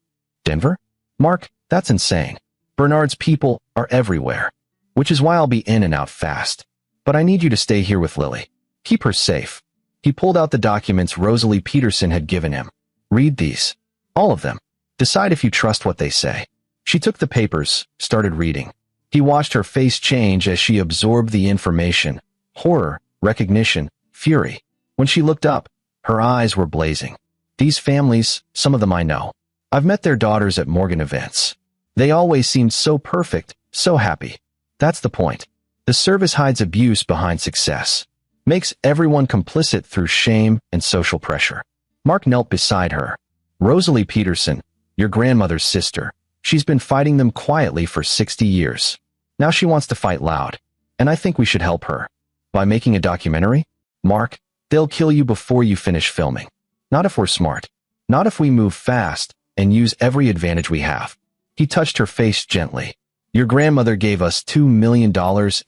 A: Denver? Mark, that's insane. Bernard's people are everywhere. Which is why I'll be in and out fast. But I need you to stay here with Lily. Keep her safe. He pulled out the documents Rosalie Peterson had given him. Read these. All of them. Decide if you trust what they say. She took the papers, started reading. He watched her face change as she absorbed the information. Horror, recognition, fury. When she looked up, her eyes were blazing. These families, some of them I know. I've met their daughters at Morgan events. They always seemed so perfect, so happy. That's the point. The service hides abuse behind success. Makes everyone complicit through shame and social pressure. Mark knelt beside her. Rosalie Peterson, your grandmother's sister. She's been fighting them quietly for 60 years. Now she wants to fight loud. And I think we should help her. By making a documentary? Mark, they'll kill you before you finish filming. Not if we're smart. Not if we move fast and use every advantage we have. He touched her face gently. Your grandmother gave us $2 million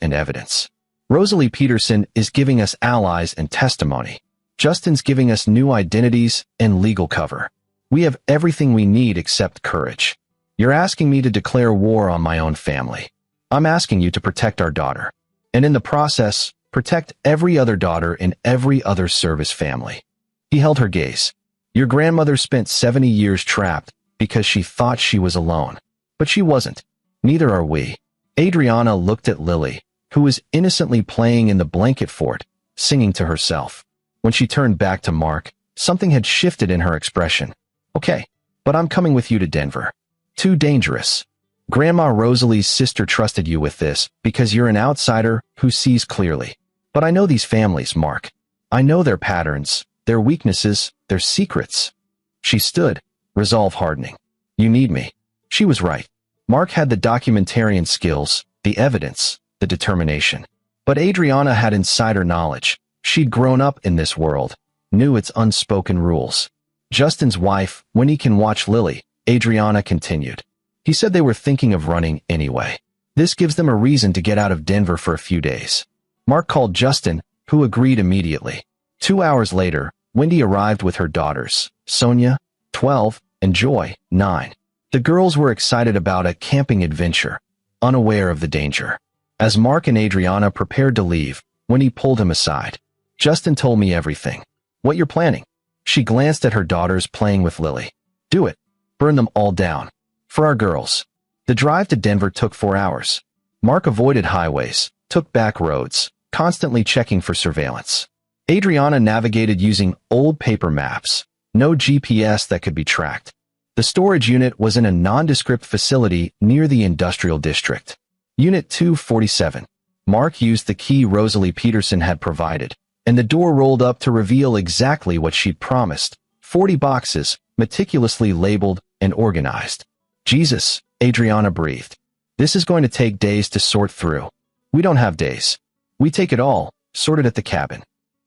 A: in evidence. Rosalie Peterson is giving us allies and testimony. Justin's giving us new identities and legal cover. We have everything we need except courage. You're asking me to declare war on my own family. I'm asking you to protect our daughter. And in the process, protect every other daughter in every other service family. He held her gaze. Your grandmother spent 70 years trapped because she thought she was alone. But she wasn't. Neither are we. Adriana looked at Lily, who was innocently playing in the blanket fort, singing to herself. When she turned back to Mark, something had shifted in her expression. Okay, but I'm coming with you to Denver. Too dangerous. Grandma Rosalie's sister trusted you with this because you're an outsider who sees clearly. But I know these families, Mark. I know their patterns, their weaknesses, their secrets. She stood, resolve hardening. You need me. She was right. Mark had the documentarian skills, the evidence, the determination. But Adriana had insider knowledge. She'd grown up in this world, knew its unspoken rules. Justin's wife, when he can watch Lily, Adriana continued. He said they were thinking of running anyway. This gives them a reason to get out of Denver for a few days. Mark called Justin, who agreed immediately. 2 hours later, Wendy arrived with her daughters, Sonia, 12, and Joy, 9. The girls were excited about a camping adventure, unaware of the danger. As Mark and Adriana prepared to leave, Wendy pulled him aside. Justin told me everything. What you're planning? She glanced at her daughters playing with Lily. Do it. Burn them all down. For our girls. The drive to Denver took 4 hours. Mark avoided highways, took back roads, constantly checking for surveillance. Adriana navigated using old paper maps, no GPS that could be tracked. The storage unit was in a nondescript facility near the industrial district. Unit 247. Mark used the key Rosalie Peterson had provided, and the door rolled up to reveal exactly what she'd promised. 40 boxes, meticulously labeled and organized. Jesus, Adriana breathed. This is going to take days to sort through. We don't have days. We take it all, sorted at the cabin.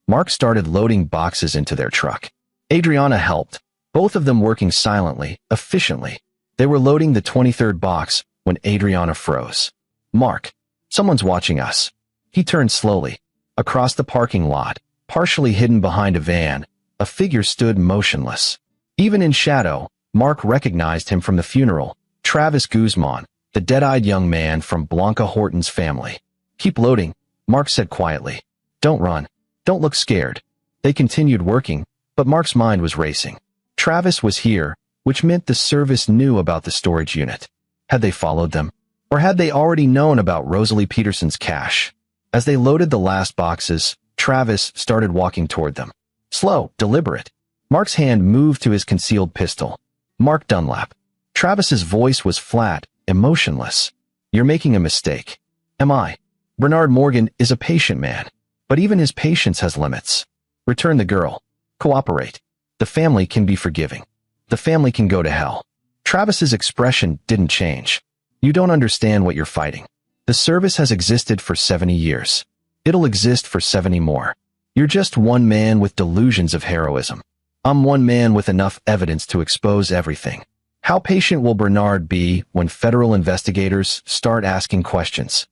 A: Mark started loading boxes into their truck. Adriana helped, both of them working silently, efficiently. They were loading the 23rd box when Adriana froze. Mark, someone's watching us. He turned slowly. Across the parking lot, partially hidden behind a van, a figure stood motionless. Even in shadow, Mark recognized him from the funeral, Travis Guzman, the dead-eyed young man from Blanca Horton's family. Keep loading, Mark said quietly. Don't run. Don't look scared. They continued working, but Mark's mind was racing. Travis was here, which meant the service knew about the storage unit. Had they followed them? Or had they already known about Rosalie Peterson's cache? As they loaded the last boxes, Travis started walking toward them. Slow, deliberate. Mark's hand moved to his concealed pistol. Mark Dunlap. Travis's voice was flat, emotionless. You're making a mistake. Am I? Bernard Morgan is a patient man, but even his patience has limits. Return the girl. Cooperate. The family can be forgiving. The family can go to hell. Travis's expression didn't change. You don't understand what you're fighting. The service has existed for 70 years. It'll exist for 70 more. You're just one man with delusions of heroism. I'm one man with enough evidence to expose everything. How patient will Bernard be when federal investigators start asking questions?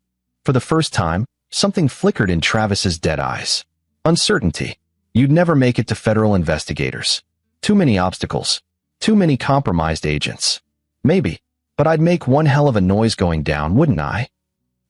A: For the first time, something flickered in Travis's dead eyes. Uncertainty. You'd never make it to federal investigators. Too many obstacles. Too many compromised agents. Maybe, but I'd make one hell of a noise going down, wouldn't I?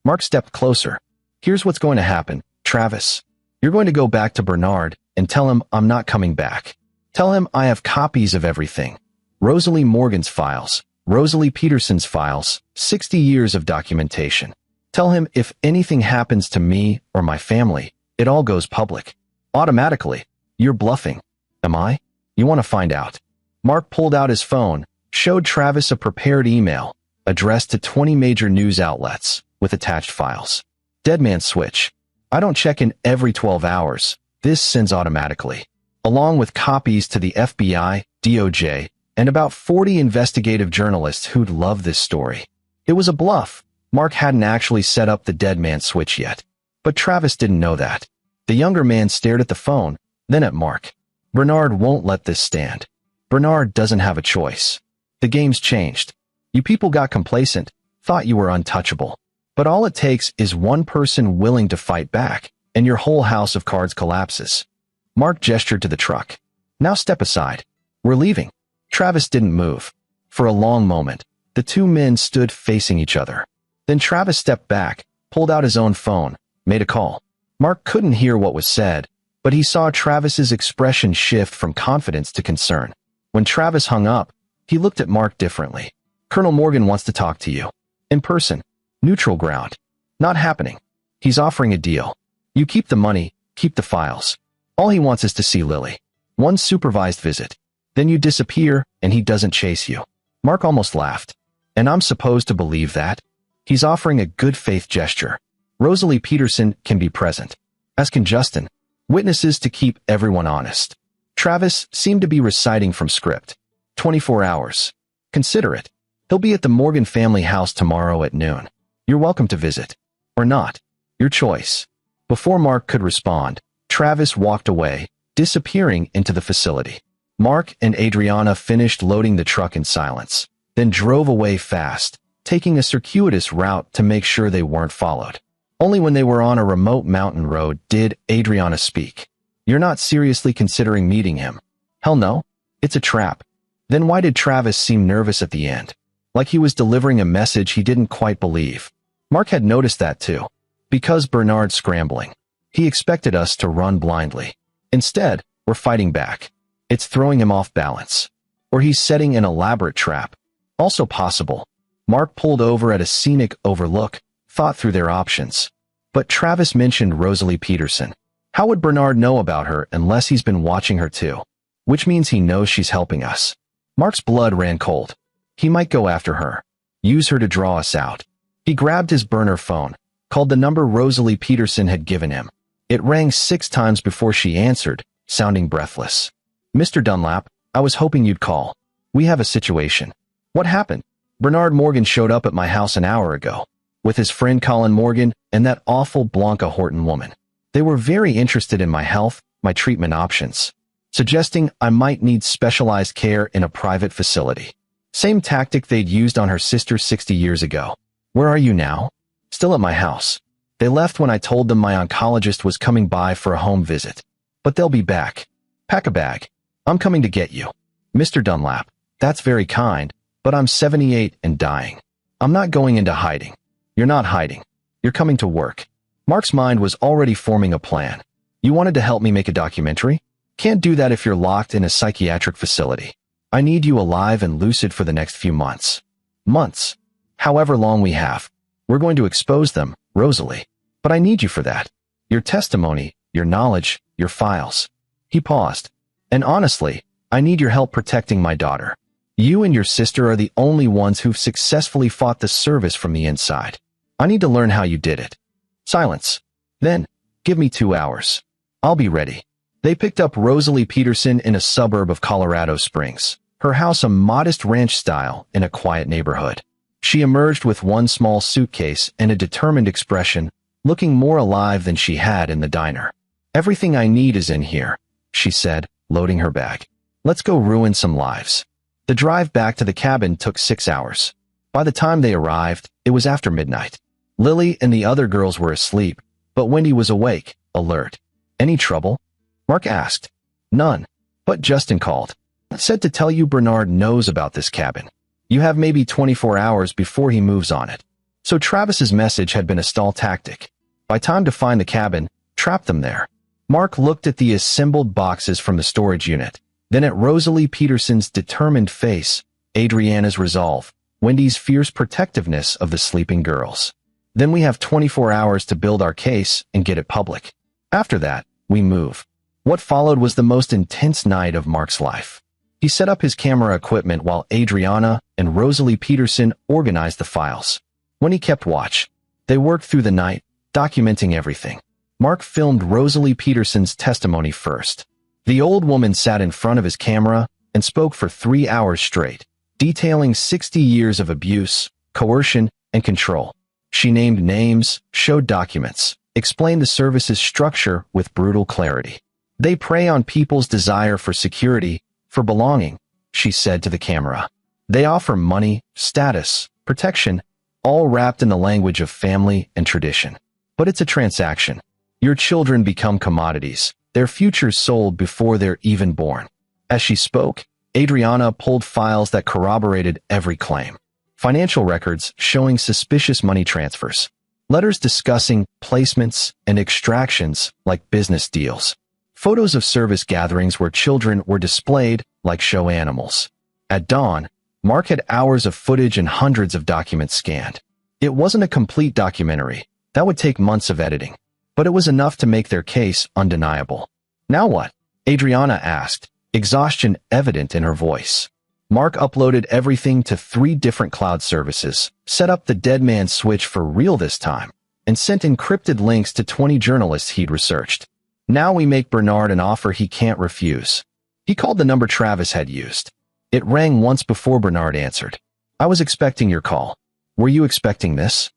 A: Mark stepped closer. Here's what's going to happen, Travis. You're going to go back to Bernard and tell him I'm not coming back. Tell him I have copies of everything. Rosalie Morgan's files, Rosalie Peterson's files, 60 years of documentation. Tell him if anything happens to me or my family, it all goes public. Automatically. You're bluffing. Am I? You want to find out. Mark pulled out his phone, showed Travis a prepared email, addressed to 20 major news outlets, with attached files. Deadman switch. I don't check in every 12 hours. This sends automatically. Along with copies to the FBI, DOJ, and about 40 investigative journalists who'd love this story. It was a bluff. Mark hadn't actually set up the dead man switch yet. But Travis didn't know that. The younger man stared at the phone, then at Mark. Bernard won't let this stand. Bernard doesn't have a choice. The game's changed. You people got complacent, thought you were untouchable. But all it takes is one person willing to fight back, and your whole house of cards collapses. Mark gestured to the truck. Now step aside. We're leaving. Travis didn't move. For a long moment, the two men stood facing each other. Then Travis stepped back, pulled out his own phone, made a call. Mark couldn't hear what was said, but he saw Travis's expression shift from confidence to concern. When Travis hung up, he looked at Mark differently. Colonel Morgan wants to talk to you. In person. Neutral ground. Not happening. He's offering a deal. You keep the money, keep the files. All he wants is to see Lily. One supervised visit. Then you disappear, and he doesn't chase you. Mark almost laughed. And I'm supposed to believe that? He's offering a good faith gesture. Rosalie Peterson can be present, as can Justin, witnesses to keep everyone honest. Travis seemed to be reciting from script. 24 hours. Consider it. He'll be at the Morgan family house tomorrow at noon. You're welcome to visit. Or not. Your choice. Before Mark could respond, Travis walked away, disappearing into the facility. Mark and Adriana finished loading the truck in silence, then drove away fast, taking a circuitous route to make sure they weren't followed. Only when they were on a remote mountain road did Adriana speak. You're not seriously considering meeting him? Hell no. It's a trap. Then why did Travis seem nervous at the end? Like he was delivering a message he didn't quite believe. Mark had noticed that too. Because Bernard's scrambling. He expected us to run blindly. Instead, we're fighting back. It's throwing him off balance. Or he's setting an elaborate trap. Also possible. Mark pulled over at a scenic overlook, thought through their options. But Travis mentioned Rosalie Peterson. How would Bernard know about her unless he's been watching her too? Which means he knows she's helping us. Mark's blood ran cold. He might go after her. Use her to draw us out. He grabbed his burner phone, called the number Rosalie Peterson had given him. It rang 6 times before she answered, sounding breathless. Mr. Dunlap, I was hoping you'd call. We have a situation. What happened? Bernard Morgan showed up at my house an hour ago, with his friend Colin Morgan and that awful Blanca Horton woman. They were very interested in my health, my treatment options, suggesting I might need specialized care in a private facility. Same tactic they'd used on her sister 60 years ago. Where are you now? Still at my house. They left when I told them my oncologist was coming by for a home visit. But they'll be back. Pack a bag. I'm coming to get you. Mr. Dunlap, that's very kind, but I'm 78 and dying. I'm not going into hiding. You're not hiding. You're coming to work. Mark's mind was already forming a plan. You wanted to help me make a documentary? Can't do that if you're locked in a psychiatric facility. I need you alive and lucid for the next few months. Months. However long we have. We're going to expose them, Rosalie. But I need you for that. Your testimony, your knowledge, your files. He paused. And honestly, I need your help protecting my daughter. You and your sister are the only ones who've successfully fought the service from the inside. I need to learn how you did it. Silence. Then, give me 2 hours. I'll be ready. They picked up Rosalie Peterson in a suburb of Colorado Springs, her house a modest ranch style in a quiet neighborhood. She emerged with one small suitcase and a determined expression, looking more alive than she had in the diner. Everything I need is in here, she said, loading her bag. Let's go ruin some lives. The drive back to the cabin took 6 hours. By the time they arrived, it was after midnight. Lily and the other girls were asleep, but Wendy was awake, alert. Any trouble? Mark asked. None. But Justin called. Said to tell you Bernard knows about this cabin. You have maybe 24 hours before he moves on it. So Travis's message had been a stall tactic. By time to find the cabin, trap them there. Mark looked at the assembled boxes from the storage unit, then at Rosalie Peterson's determined face, Adriana's resolve, Wendy's fierce protectiveness of the sleeping girls. Then we have 24 hours to build our case and get it public. After that, we move. What followed was the most intense night of Mark's life. He set up his camera equipment while Adriana and Rosalie Peterson organized the files. When he kept watch, they worked through the night, documenting everything. Mark filmed Rosalie Peterson's testimony first. The old woman sat in front of his camera and spoke for 3 hours straight, detailing 60 years of abuse, coercion, and control. She named names, showed documents, explained the service's structure with brutal clarity. They prey on people's desire for security, for belonging, she said to the camera. They offer money, status, protection, all wrapped in the language of family and tradition. But it's a transaction. Your children become commodities, their futures sold before they're even born. As she spoke, Adriana pulled files that corroborated every claim. Financial records showing suspicious money transfers. Letters discussing placements and extractions like business deals. Photos of service gatherings where children were displayed like show animals. At dawn, Mark had hours of footage and hundreds of documents scanned. It wasn't a complete documentary. That would take months of editing. But it was enough to make their case undeniable. Now what? Adriana asked, exhaustion evident in her voice. Mark uploaded everything to 3 different cloud services, set up the dead man switch for real this time, and sent encrypted links to 20 journalists he'd researched. Now we make Bernard an offer he can't refuse. He called the number Travis had used. It rang once before Bernard answered. I was expecting your call. Were you expecting this?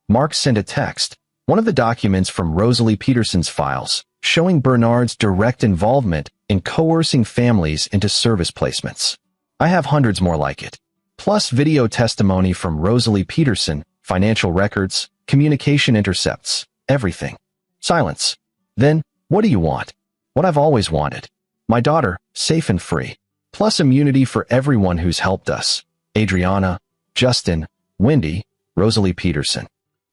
A: Mark sent a text, one of the documents from Rosalie Peterson's files, showing Bernard's direct involvement in coercing families into service placements. I have hundreds more like it. Plus video testimony from Rosalie Peterson, financial records, communication intercepts, everything. Silence. Then, what do you want? What I've always wanted. My daughter, safe and free. Plus immunity for everyone who's helped us. Adriana, Justin, Wendy, Rosalie Peterson.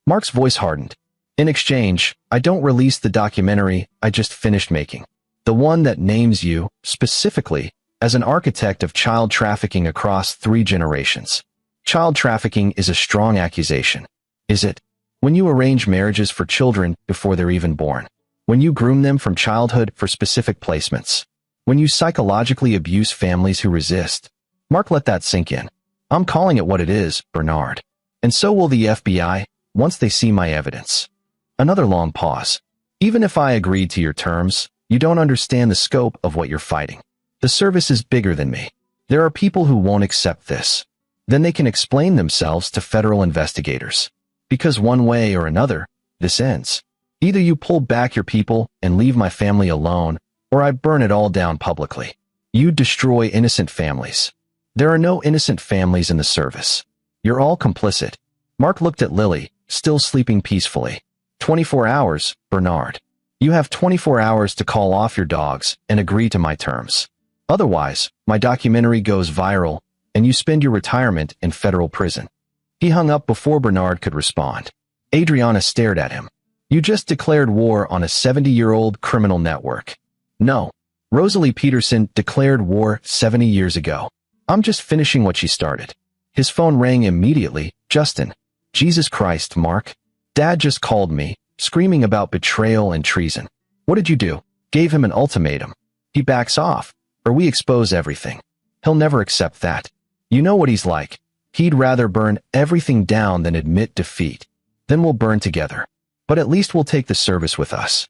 A: Mark's voice hardened. In exchange, I don't release the documentary I just finished making. The one that names you, specifically, as an architect of child trafficking across 3 generations. Child trafficking is a strong accusation. Is it? When you arrange marriages for children before they're even born. When you groom them from childhood for specific placements. When you psychologically abuse families who resist. Mark let that sink in. I'm calling it what it is, Bernard. And so will the FBI, once they see my evidence. Another long pause. Even if I agreed to your terms, you don't understand the scope of what you're fighting. The service is bigger than me. There are people who won't accept this. Then they can explain themselves to federal investigators. Because one way or another, this ends. Either you pull back your people and leave my family alone, or I burn it all down publicly. You destroy innocent families. There are no innocent families in the service. You're all complicit. Mark looked at Lily, still sleeping peacefully. 24 hours, Bernard. You have 24 hours to call off your dogs and agree to my terms. Otherwise, my documentary goes viral, and you spend your retirement in federal prison. He hung up before Bernard could respond. Adriana stared at him. You just declared war on a 70-year-old criminal network. No. Rosalie Peterson declared war 70 years ago. I'm just finishing what she started. His phone rang immediately. Justin. Jesus Christ, Mark. Dad just called me, screaming about betrayal and treason. What did you do? Gave him an ultimatum. He backs off, or we expose everything. He'll never accept that. You know what he's like. He'd rather burn everything down than admit defeat. Then we'll burn together. But at least we'll take the service with us.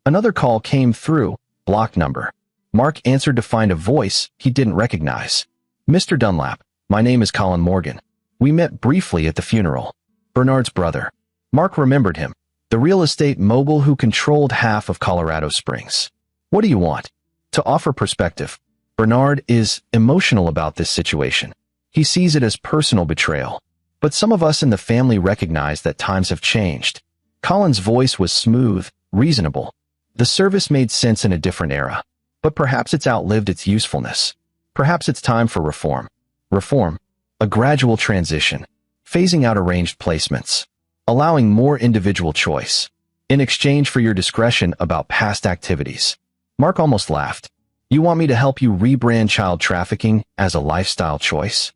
A: Another call came through, block number. Mark answered to find a voice he didn't recognize. Mr. Dunlap, my name is Colin Morgan. We met briefly at the funeral. Bernard's brother. Mark remembered him, the real estate mogul who controlled half of Colorado Springs. What do you want? To offer perspective, Bernard is emotional about this situation. He sees it as personal betrayal. But some of us in the family recognize that times have changed. Colin's voice was smooth, reasonable. The service made sense in a different era. But perhaps it's outlived its usefulness. Perhaps it's time for reform. Reform. A gradual transition. Phasing out arranged placements. Allowing more individual choice. In exchange for your discretion about past activities. Mark almost laughed. You want me to help you rebrand child trafficking as a lifestyle choice?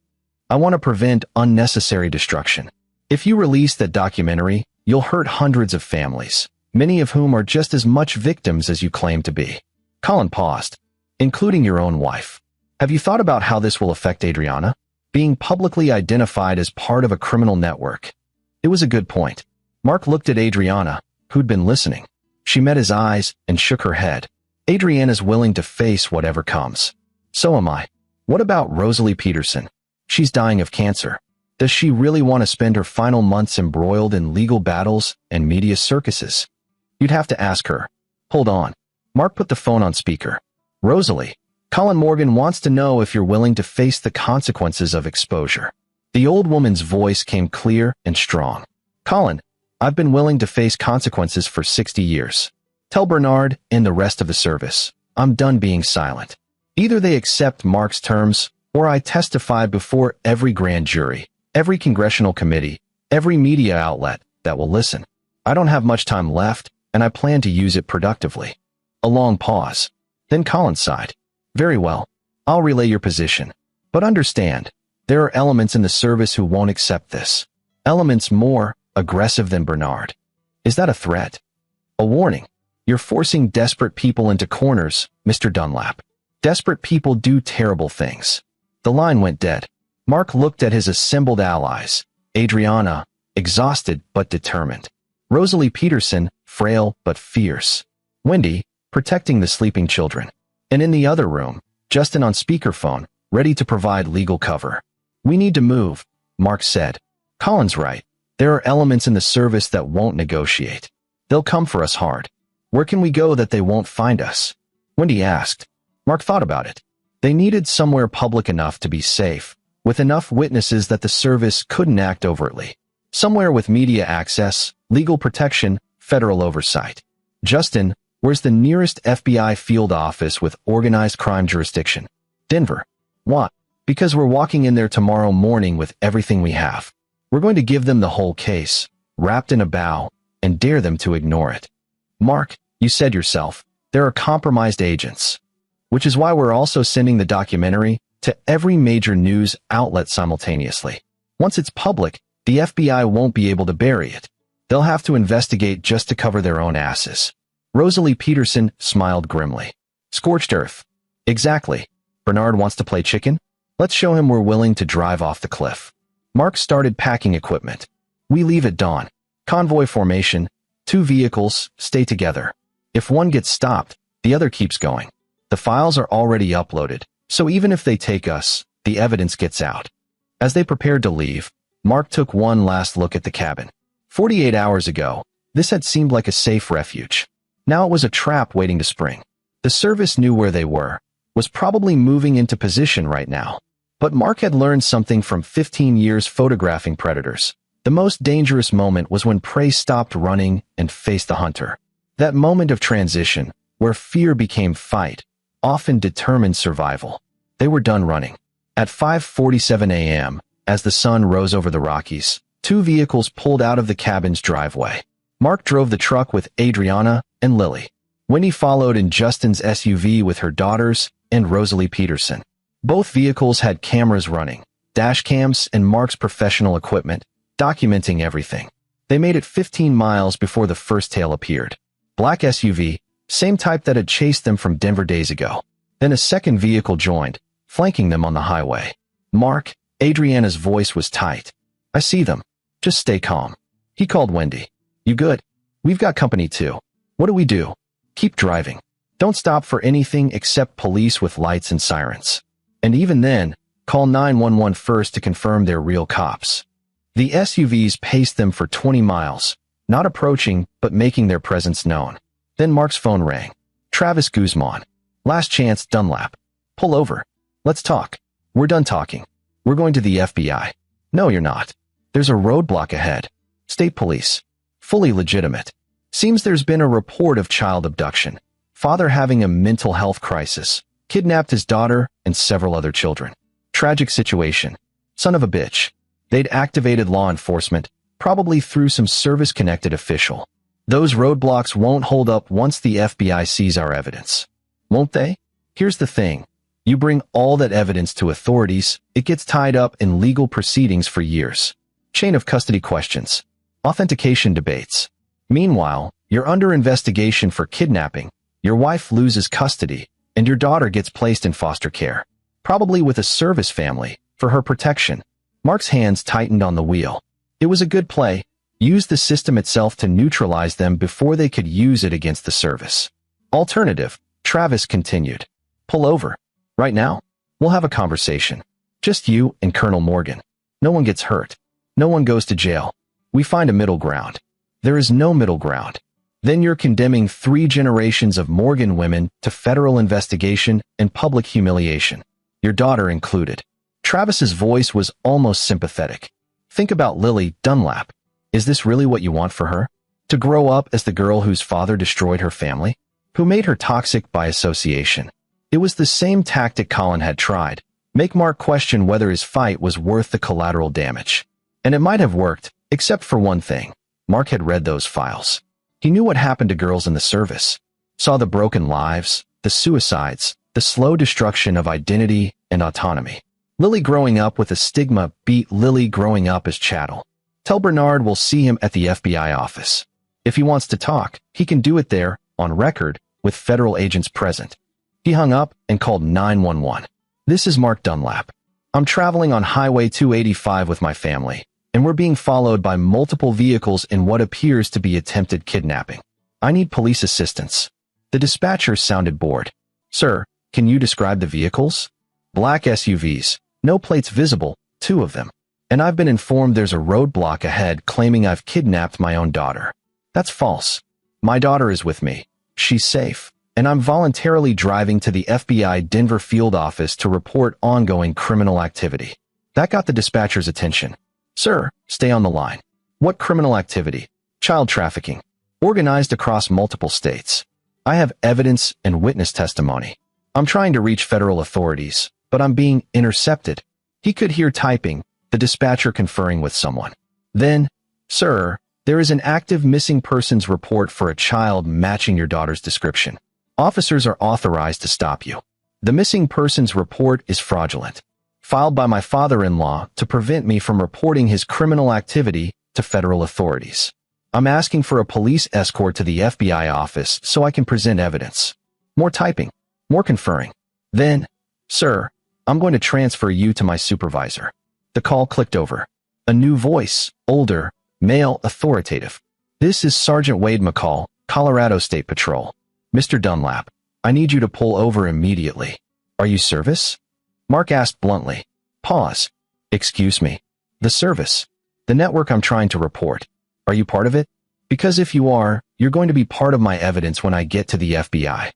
A: I want to prevent unnecessary destruction. If you release that documentary, you'll hurt hundreds of families, many of whom are just as much victims as you claim to be. Colin paused, including your own wife. Have you thought about how this will affect Adriana? Being publicly identified as part of a criminal network. It was a good point. Mark looked at Adriana, who'd been listening. She met his eyes and shook her head. Adriana's willing to face whatever comes. So am I. What about Rosalie Peterson? She's dying of cancer. Does she really want to spend her final months embroiled in legal battles and media circuses? You'd have to ask her. Hold on. Mark put the phone on speaker. Rosalie, Colin Morgan wants to know if you're willing to face the consequences of exposure. The old woman's voice came clear and strong. Colin, I've been willing to face consequences for 60 years. Tell Bernard and the rest of the service, I'm done being silent. Either they accept Mark's terms, or I testify before every grand jury, every congressional committee, every media outlet that will listen. I don't have much time left, and I plan to use it productively. A long pause. Then Colin sighed. Very well. I'll relay your position. But understand, there are elements in the service who won't accept this. Elements more aggressive than Bernard. Is that a threat? A warning. You're forcing desperate people into corners, Mr. Dunlap. Desperate people do terrible things. The line went dead. Mark looked at his assembled allies. Adriana, exhausted but determined. Rosalie Peterson, frail but fierce. Wendy, protecting the sleeping children. And in the other room, Justin on speakerphone, ready to provide legal cover. "We need to move," Mark said. "Colin's right. There are elements in the service that won't negotiate. They'll come for us hard. Where can we go that they won't find us?" Wendy asked. Mark thought about it. They needed somewhere public enough to be safe, with enough witnesses that the service couldn't act overtly. Somewhere with media access, legal protection, federal oversight. "Justin, where's the nearest FBI field office with organized crime jurisdiction?" "Denver." "What?" "Because we're walking in there tomorrow morning with everything we have. We're going to give them the whole case, wrapped in a bow, and dare them to ignore it." "Mark, you said yourself, there are compromised agents. Which is why we're also sending the documentary to every major news outlet simultaneously. Once it's public, the FBI won't be able to bury it. They'll have to investigate just to cover their own asses." Rosalie Peterson smiled grimly. "Scorched earth." "Exactly. Bernard wants to play chicken? Let's show him we're willing to drive off the cliff." Mark started packing equipment. "We leave at dawn. Convoy formation. 2 vehicles, stay together. If one gets stopped, the other keeps going. The files are already uploaded, so even if they take us, the evidence gets out." As they prepared to leave, Mark took one last look at the cabin. 48 hours ago, this had seemed like a safe refuge. Now it was a trap waiting to spring. The service knew where they were, was probably moving into position right now. But Mark had learned something from 15 years photographing predators. The most dangerous moment was when prey stopped running and faced the hunter. That moment of transition, where fear became fight, often determined survival. They were done running. At 5:47 a.m., as the sun rose over the Rockies, 2 vehicles pulled out of the cabin's driveway. Mark drove the truck with Adriana and Lily. Wendy followed in Justin's SUV with her daughters and Rosalie Peterson. Both vehicles had cameras running, dash cams and Mark's professional equipment, documenting everything. They made it 15 miles before the first tail appeared. Black SUV, same type that had chased them from Denver days ago. Then a second vehicle joined, flanking them on the highway. "Mark," Adriana's voice was tight. "I see them. Just stay calm." He called Wendy. "You good? We've got company too. What do we do?" "Keep driving. Don't stop for anything except police with lights and sirens. And even then, call 911 first to confirm they're real cops." The SUVs paced them for 20 miles, not approaching but making their presence known. Then Mark's phone rang. "Travis Guzman. Last chance, Dunlap. Pull over. Let's talk." "We're done talking. We're going to the FBI." "No, you're not. There's a roadblock ahead. State police. Fully legitimate. Seems there's been a report of child abduction. Father having a mental health crisis. Kidnapped his daughter and several other children. Tragic situation. Son of a bitch." They'd activated law enforcement, probably through some service-connected official. "Those roadblocks won't hold up once the FBI sees our evidence." "Won't they? Here's the thing. You bring all that evidence to authorities, it gets tied up in legal proceedings for years. Chain of custody questions. Authentication debates. Meanwhile, you're under investigation for kidnapping, your wife loses custody, and your daughter gets placed in foster care. Probably with a service family, for her protection." Mark's hands tightened on the wheel. It was a good play. Use the system itself to neutralize them before they could use it against the service. "Alternative," Travis continued. "Pull over. Right now, we'll have a conversation. Just you and Colonel Morgan. No one gets hurt. No one goes to jail. We find a middle ground." There is no middle ground. Then you're condemning 3 generations of Morgan women to federal investigation and public humiliation. Your daughter included. Travis's voice was almost sympathetic. "Think about Lily Dunlap. Is this really what you want for her? To grow up as the girl whose father destroyed her family? Who made her toxic by association?" It was the same tactic Colin had tried. Make Mark question whether his fight was worth the collateral damage. And it might have worked, except for one thing. Mark had read those files. He knew what happened to girls in the service. Saw the broken lives, the suicides, the slow destruction of identity and autonomy. Lily growing up with a stigma beat Lily growing up as chattel. "Tell Bernard we'll see him at the FBI office. If he wants to talk, he can do it there, on record, with federal agents present." He hung up and called 911. "This is Mark Dunlap. I'm traveling on Highway 285 with my family, and we're being followed by multiple vehicles in what appears to be attempted kidnapping. I need police assistance." The dispatcher sounded bored. "Sir, can you describe the vehicles?" "Black SUVs, no plates visible, 2 of them. And I've been informed there's a roadblock ahead claiming I've kidnapped my own daughter." "That's false. My daughter is with me. She's safe. And I'm voluntarily driving to the FBI Denver field office to report ongoing criminal activity." That got the dispatcher's attention. "Sir, stay on the line. What criminal activity?" "Child trafficking. Organized across multiple states. I have evidence and witness testimony. I'm trying to reach federal authorities, but I'm being intercepted." He could hear typing, the dispatcher conferring with someone. Then, "Sir, there is an active missing persons report for a child matching your daughter's description. Officers are authorized to stop you. The missing persons report is fraudulent, filed by my father-in-law to prevent me from reporting his criminal activity to federal authorities. I'm asking for a police escort to the FBI office so I can present evidence." More typing, more conferring. Then, "Sir, I'm going to transfer you to my supervisor." The call clicked over. A new voice, older, male, authoritative. "This is Sergeant Wade McCall, Colorado State Patrol. Mr. Dunlap, I need you to pull over immediately." "Are you service?" Mark asked bluntly. Pause. "Excuse me. The service. The network I'm trying to report. Are you part of it? Because if you are, you're going to be part of my evidence when I get to the FBI."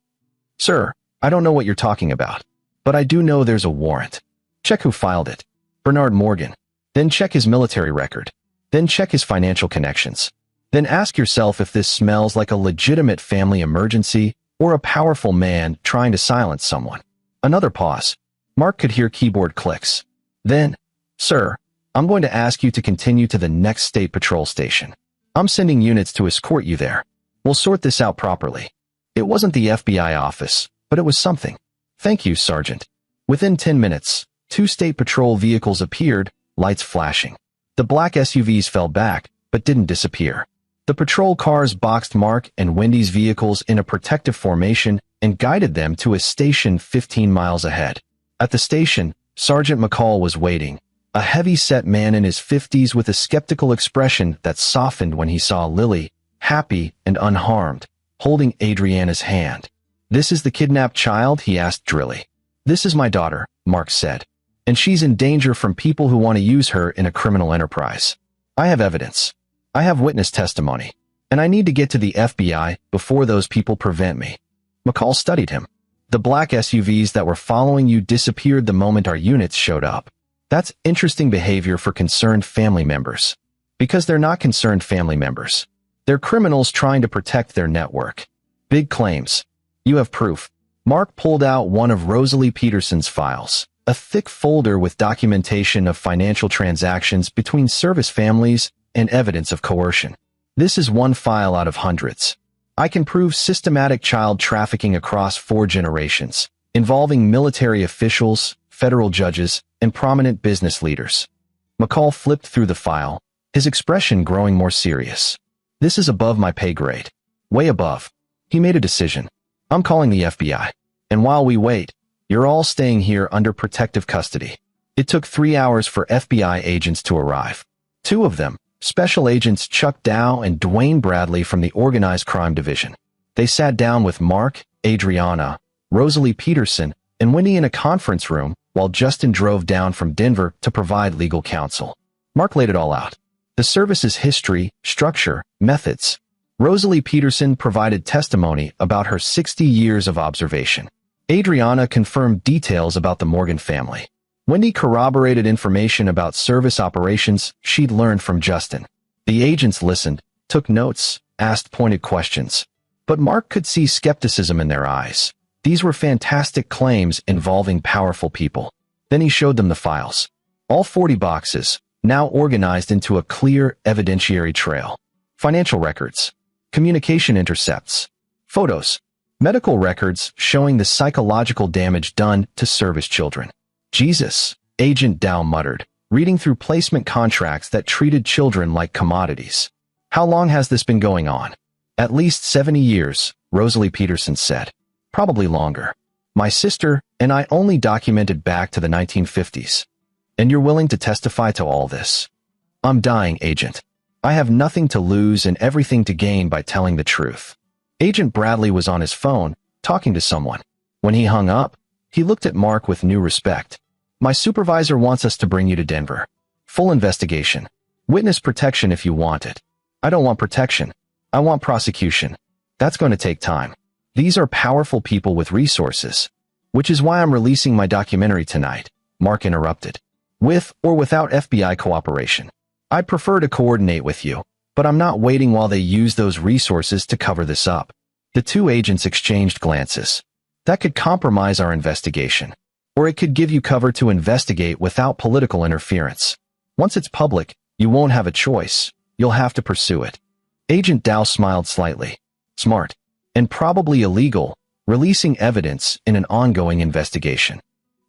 A: "Sir, I don't know what you're talking about. But I do know there's a warrant. Check who filed it. Bernard Morgan. Then check his military record. Then check his financial connections. Then ask yourself if this smells like a legitimate family emergency or a powerful man trying to silence someone." Another pause. Mark could hear keyboard clicks. Then, "Sir, I'm going to ask you to continue to the next state patrol station. I'm sending units to escort you there. We'll sort this out properly." It wasn't the FBI office, but it was something. "Thank you, Sergeant." Within 10 minutes, 2 state patrol vehicles appeared, lights flashing. The black SUVs fell back, but didn't disappear. The patrol cars boxed Mark and Wendy's vehicles in a protective formation and guided them to a station 15 miles ahead. At the station, Sergeant McCall was waiting, a heavy-set man in his 50s with a skeptical expression that softened when he saw Lily, happy and unharmed, holding Adriana's hand. "This is the kidnapped child?" he asked drily. "This is my daughter," Mark said. "And she's in danger from people who want to use her in a criminal enterprise. I have evidence. I have witness testimony. And I need to get to the FBI before those people prevent me." McCall studied him. "The black SUVs that were following you disappeared the moment our units showed up. That's interesting behavior for concerned family members. Because they're not concerned family members. They're criminals trying to protect their network. Big claims. You have proof." Mark pulled out one of Rosalie Peterson's files, a thick folder with documentation of financial transactions between service families and evidence of coercion. "This is one file out of hundreds. I can prove systematic child trafficking across 4 generations, involving military officials, federal judges, and prominent business leaders." McCall flipped through the file, his expression growing more serious. "This is above my pay grade. Way above." He made a decision. "I'm calling the FBI. And while we wait, you're all staying here under protective custody." It took 3 hours for FBI agents to arrive. 2 of them, Special Agents Chuck Dow and Dwayne Bradley from the Organized Crime Division. They sat down with Mark, Adriana, Rosalie Peterson, and Wendy in a conference room while Justin drove down from Denver to provide legal counsel. Mark laid it all out. The service's history, structure, methods. Rosalie Peterson provided testimony about her 60 years of observation. Adriana confirmed details about the Morgan family. Wendy corroborated information about service operations she'd learned from Justin. The agents listened, took notes, asked pointed questions. But Mark could see skepticism in their eyes. These were fantastic claims involving powerful people. Then he showed them the files. All 40 boxes, now organized into a clear evidentiary trail. Financial records. Communication intercepts. Photos. Medical records showing the psychological damage done to service children. "Jesus," Agent Dow muttered, reading through placement contracts that treated children like commodities. "How long has this been going on?" "At least 70 years, Rosalie Peterson said. "Probably longer. My sister and I only documented back to the 1950s. And you're willing to testify to all this? I'm dying, Agent. I have nothing to lose and everything to gain by telling the truth. Agent Bradley was on his phone, talking to someone. When he hung up, he looked at Mark with new respect. My supervisor wants us to bring you to Denver. Full investigation. Witness protection if you want it. I don't want protection. I want prosecution. That's going to take time. These are powerful people with resources. Which is why I'm releasing my documentary tonight, Mark interrupted. With or without FBI cooperation. I'd prefer to coordinate with you, but I'm not waiting while they use those resources to cover this up. The two agents exchanged glances. That could compromise our investigation. Or it could give you cover to investigate without political interference. Once it's public, you won't have a choice. You'll have to pursue it. Agent Dow smiled slightly. Smart. And probably illegal, releasing evidence in an ongoing investigation.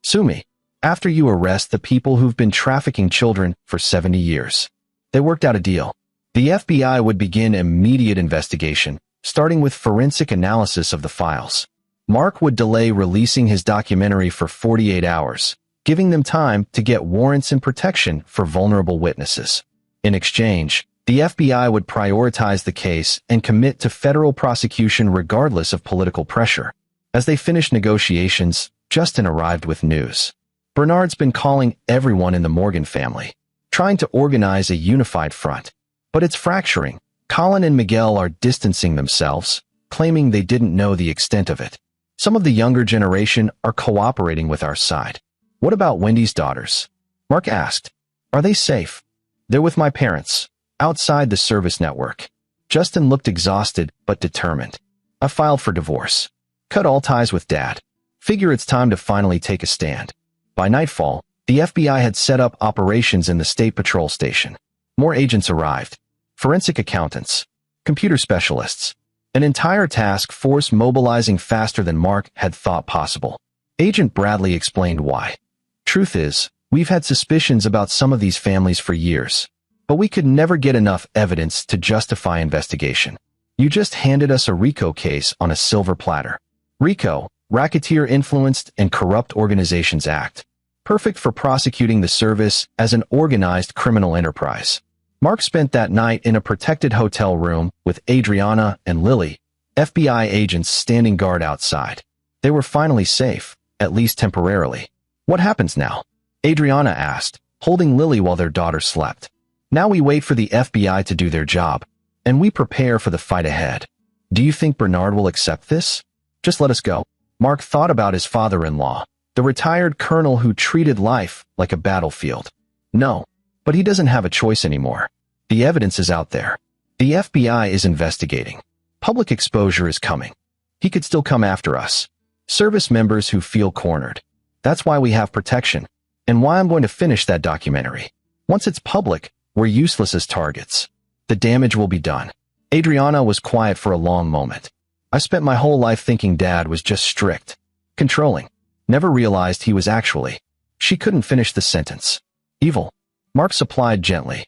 A: Sue me. After you arrest the people who've been trafficking children for 70 years. They worked out a deal. The FBI would begin immediate investigation, starting with forensic analysis of the files. Mark would delay releasing his documentary for 48 hours, giving them time to get warrants and protection for vulnerable witnesses. In exchange, the FBI would prioritize the case and commit to federal prosecution regardless of political pressure. As they finished negotiations, Justin arrived with news. Bernard's been calling everyone in the Morgan family, trying to organize a unified front. But it's fracturing. Colin and Miguel are distancing themselves, claiming they didn't know the extent of it. Some of the younger generation are cooperating with our side. What about Wendy's daughters? Mark asked. Are they safe? They're with my parents, outside the service network. Justin looked exhausted but determined. I filed for divorce. Cut all ties with Dad. Figure it's time to finally take a stand. By nightfall, the FBI had set up operations in the State Patrol Station. More agents arrived. Forensic accountants. Computer specialists. An entire task force mobilizing faster than Mark had thought possible. Agent Bradley explained why. Truth is, we've had suspicions about some of these families for years, but we could never get enough evidence to justify investigation. You just handed us a RICO case on a silver platter. RICO, Racketeer Influenced and Corrupt Organizations Act. Perfect for prosecuting the service as an organized criminal enterprise. Mark spent that night in a protected hotel room with Adriana and Lily, FBI agents standing guard outside. They were finally safe, at least temporarily. What happens now? Adriana asked, holding Lily while their daughter slept. Now we wait for the FBI to do their job, and we prepare for the fight ahead. Do you think Bernard will accept this? Just let us go. Mark thought about his father-in-law, the retired colonel who treated life like a battlefield. No, but he doesn't have a choice anymore. The evidence is out there. The FBI is investigating. Public exposure is coming. He could still come after us. Service members who feel cornered. That's why we have protection, and why I'm going to finish that documentary. Once it's public, we're useless as targets. The damage will be done. Adriana was quiet for a long moment. I spent my whole life thinking Dad was just strict, controlling. Never realized he was actually. She couldn't finish the sentence. Evil. Mark supplied gently.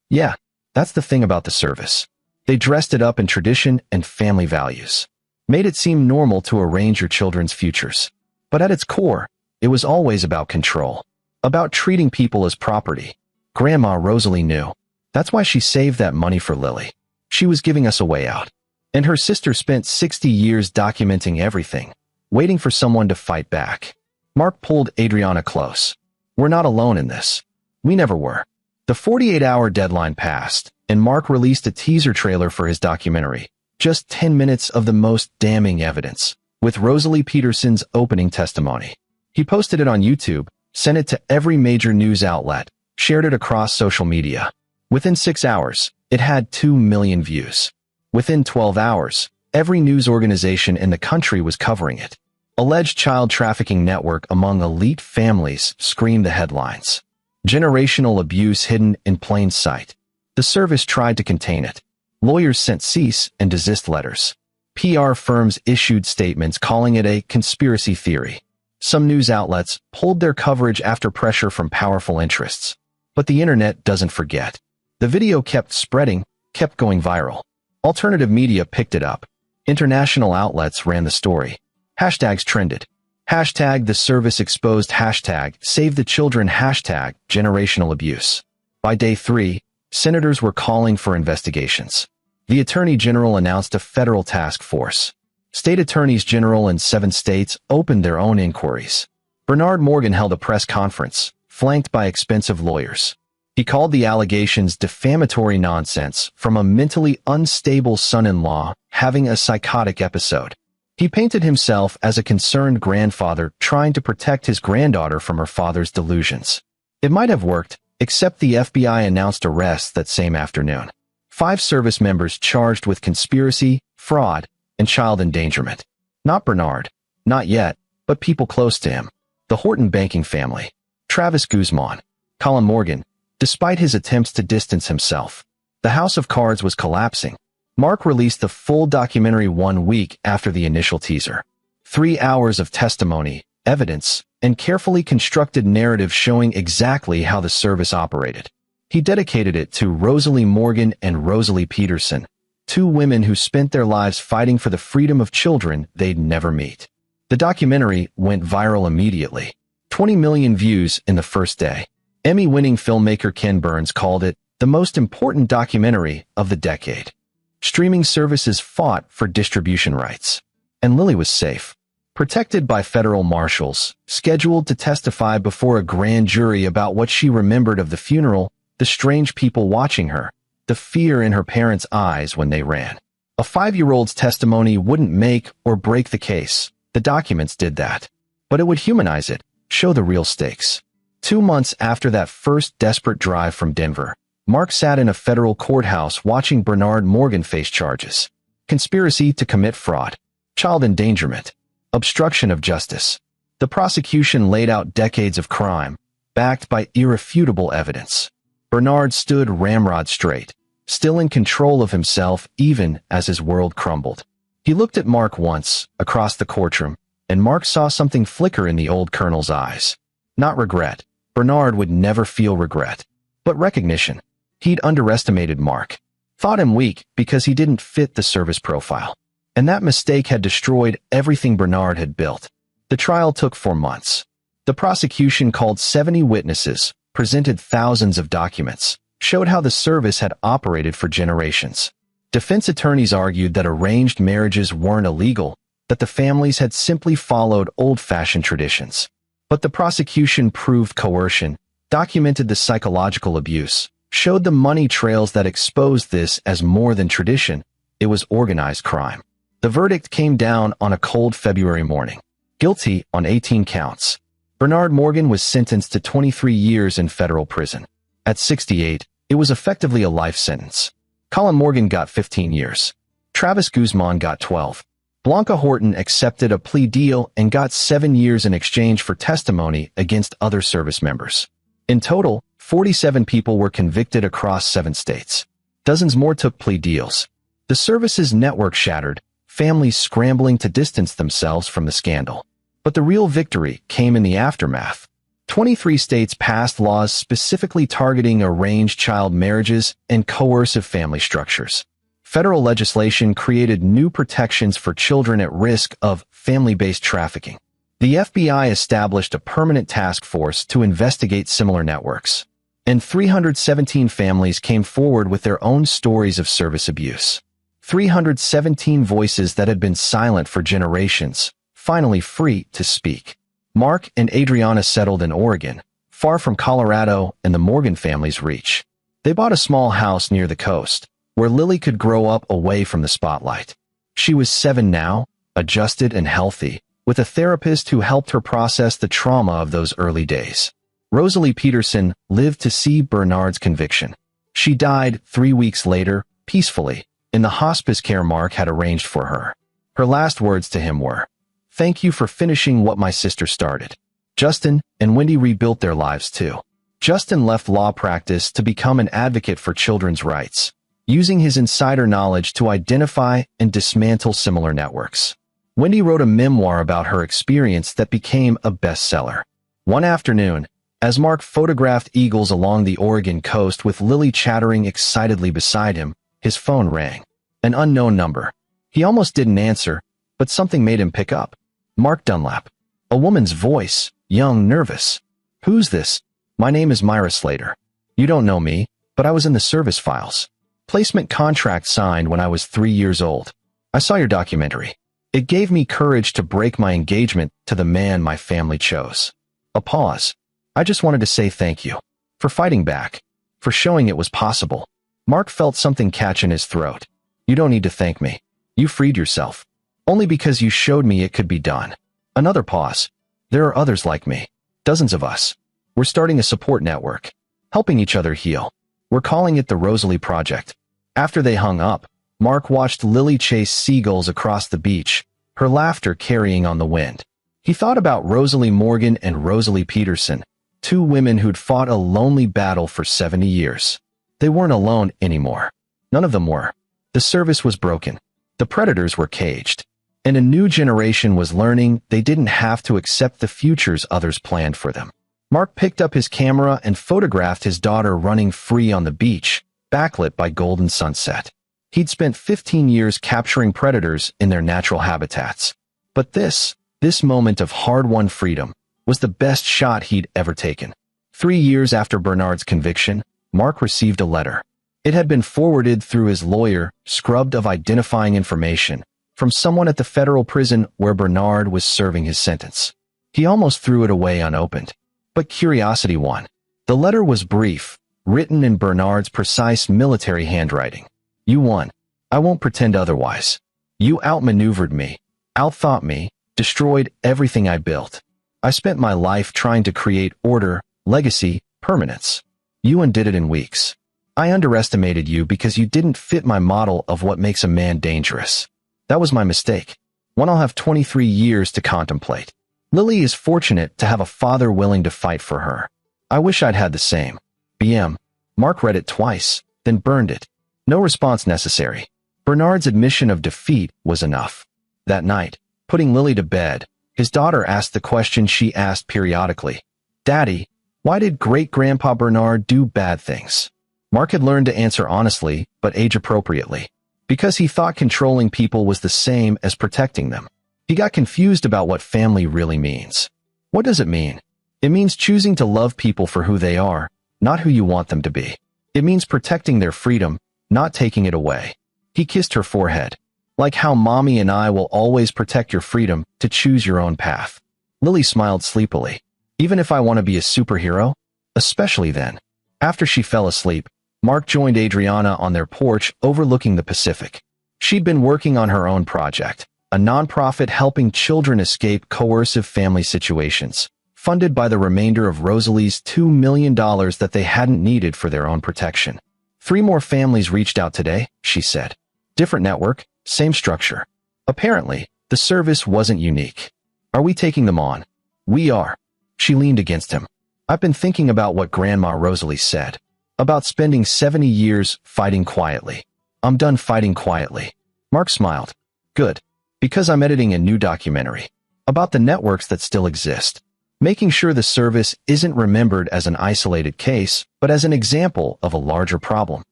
A: Yeah, that's the thing about the service. They dressed it up in tradition and family values. Made it seem normal to arrange your children's futures. But at its core, it was always about control. About treating people as property. Grandma Rosalie knew. That's why she saved that money for Lily. She was giving us a way out. And her sister spent 60 years documenting everything, waiting for someone to fight back. Mark pulled Adriana close. We're not alone in this. We never were. The 48-hour deadline passed, and Mark released a teaser trailer for his documentary. Just 10 minutes of the most damning evidence, with Rosalie Peterson's opening testimony. He posted it on YouTube, sent it to every major news outlet, shared it across social media. Within 6 hours, it had 2 million views. Within 12 hours, every news organization in the country was covering it. Alleged child trafficking network among elite families screamed the headlines. Generational abuse hidden in plain sight. The service tried to contain it. Lawyers sent cease and desist letters. PR firms issued statements calling it a conspiracy theory. Some news outlets pulled their coverage after pressure from powerful interests. But the internet doesn't forget. The video kept spreading, kept going viral. Alternative media picked it up. International outlets ran the story. Hashtags trended. Hashtag the service exposed. Hashtag save the children. Hashtag generational abuse. By day 3, senators were calling for investigations. The Attorney General announced a federal task force. State attorneys general in 7 states opened their own inquiries. Bernard Morgan held a press conference, flanked by expensive lawyers. He called the allegations defamatory nonsense from a mentally unstable son-in-law having a psychotic episode. He painted himself as a concerned grandfather trying to protect his granddaughter from her father's delusions. It might have worked, except the FBI announced arrests that same afternoon. 5 service members charged with conspiracy, fraud, and child endangerment. Not Bernard. Not yet, but people close to him. The Horton banking family. Travis Guzman. Colin Morgan. Despite his attempts to distance himself, the house of cards was collapsing. Mark released the full documentary 1 week after the initial teaser. 3 hours of testimony, evidence, and carefully constructed narrative showing exactly how the service operated. He dedicated it to Rosalie Morgan and Rosalie Peterson, 2 women who spent their lives fighting for the freedom of children they'd never meet. The documentary went viral immediately. 20 million views in the first day. Emmy-winning filmmaker Ken Burns called it the most important documentary of the decade. Streaming services fought for distribution rights. And Lily was safe. Protected by federal marshals, scheduled to testify before a grand jury about what she remembered of the funeral, the strange people watching her, the fear in her parents' eyes when they ran. A 5-year-old's testimony wouldn't make or break the case. The documents did that. But it would humanize it, show the real stakes. 2 months after that first desperate drive from Denver, Mark sat in a federal courthouse watching Bernard Morgan face charges. Conspiracy to commit fraud, child endangerment, obstruction of justice. The prosecution laid out decades of crime, backed by irrefutable evidence. Bernard stood ramrod straight, still in control of himself even as his world crumbled. He looked at Mark once, across the courtroom, and Mark saw something flicker in the old colonel's eyes. Not regret. Bernard would never feel regret. But recognition. He'd underestimated Mark. Thought him weak because he didn't fit the service profile. And that mistake had destroyed everything Bernard had built. The trial took 4 months. The prosecution called 70 witnesses, presented thousands of documents, showed how the service had operated for generations. Defense attorneys argued that arranged marriages weren't illegal, that the families had simply followed old-fashioned traditions. But the prosecution proved coercion, documented the psychological abuse, showed the money trails that exposed this as more than tradition. It was organized crime. The verdict came down on a cold February morning. Guilty on 18 counts. Bernard Morgan was sentenced to 23 years in federal prison. At 68, it was effectively a life sentence. Colin Morgan got 15 years. Travis Guzman got 12. Blanca Horton accepted a plea deal and got 7 years in exchange for testimony against other service members. In total, 47 people were convicted across 7 states. Dozens more took plea deals. The service's network shattered, families scrambling to distance themselves from the scandal. But the real victory came in the aftermath. 23 states passed laws specifically targeting arranged child marriages and coercive family structures. Federal legislation created new protections for children at risk of family-based trafficking. The FBI established a permanent task force to investigate similar networks. And 317 families came forward with their own stories of service abuse. 317 voices that had been silent for generations, finally free to speak. Mark and Adriana settled in Oregon, far from Colorado and the Morgan family's reach. They bought a small house near the coast, where Lily could grow up away from the spotlight. She was 7 now, adjusted and healthy, with a therapist who helped her process the trauma of those early days. Rosalie Peterson lived to see Bernard's conviction. She died 3 weeks later, peacefully, in the hospice care Mark had arranged for her. Her last words to him were, "Thank you for finishing what my sister started." Justin and Wendy rebuilt their lives too. Justin left law practice to become an advocate for children's rights, using his insider knowledge to identify and dismantle similar networks. Wendy wrote a memoir about her experience that became a bestseller. One afternoon, as Mark photographed eagles along the Oregon coast with Lily chattering excitedly beside him, his phone rang. An unknown number. He almost didn't answer, but something made him pick up. Mark Dunlap. A woman's voice, young, nervous. "Who's this?" "My name is Myra Slater. You don't know me, but I was in the service files. Placement contract signed when I was 3 years old. I saw your documentary. It gave me courage to break my engagement to the man my family chose." A pause. "I just wanted to say thank you. For fighting back. For showing it was possible." Mark felt something catch in his throat. "You don't need to thank me. You freed yourself. Only because you showed me it could be done." Another pause. "There are others like me. Dozens of us. We're starting a support network. Helping each other heal. We're calling it the Rosalie Project." After they hung up, Mark watched Lily chase seagulls across the beach, her laughter carrying on the wind. He thought about Rosalie Morgan and Rosalie Peterson, 2 women who'd fought a lonely battle for 70 years. They weren't alone anymore. None of them were. The service was broken. The predators were caged. And a new generation was learning they didn't have to accept the futures others planned for them. Mark picked up his camera and photographed his daughter running free on the beach, backlit by golden sunset. He'd spent 15 years capturing predators in their natural habitats. But this moment of hard-won freedom was the best shot he'd ever taken. 3 years after Bernard's conviction, Mark received a letter. It had been forwarded through his lawyer, scrubbed of identifying information, from someone at the federal prison where Bernard was serving his sentence. He almost threw it away unopened. But curiosity won. The letter was brief, written in Bernard's precise military handwriting. "You won. I won't pretend otherwise. You outmaneuvered me, outthought me, destroyed everything I built. I spent my life trying to create order, legacy, permanence. You undid it in weeks. I underestimated you because you didn't fit my model of what makes a man dangerous. That was my mistake. One I'll have 23 years to contemplate. Lily is fortunate to have a father willing to fight for her. I wish I'd had the same. BM." Mark read it twice, then burned it. No response necessary. Bernard's admission of defeat was enough. That night, putting Lily to bed, his daughter asked the question she asked periodically. "Daddy, why did great-grandpa Bernard do bad things?" Mark had learned to answer honestly, but age-appropriately. Because he thought controlling people was the same as protecting them. He got confused about what family really means. What does it mean? It means choosing to love people for who they are, not who you want them to be. It means protecting their freedom, not taking it away. He kissed her forehead. "Like how Mommy and I will always protect your freedom to choose your own path." Lily smiled sleepily. "Even if I want to be a superhero? Especially then." After she fell asleep, Mark joined Adriana on their porch overlooking the Pacific. She'd been working on her own project, a nonprofit helping children escape coercive family situations, funded by the remainder of Rosalie's $2 million that they hadn't needed for their own protection. 3 more families reached out today, she said. Different network, same structure. Apparently, the service wasn't unique. "Are we taking them on?" "We are." She leaned against him. "I've been thinking about what Grandma Rosalie said. About spending 70 years fighting quietly. I'm done fighting quietly." Mark smiled. "Good. Because I'm editing a new documentary. About the networks that still exist. Making sure the service isn't remembered as an isolated case, but as an example of a larger problem."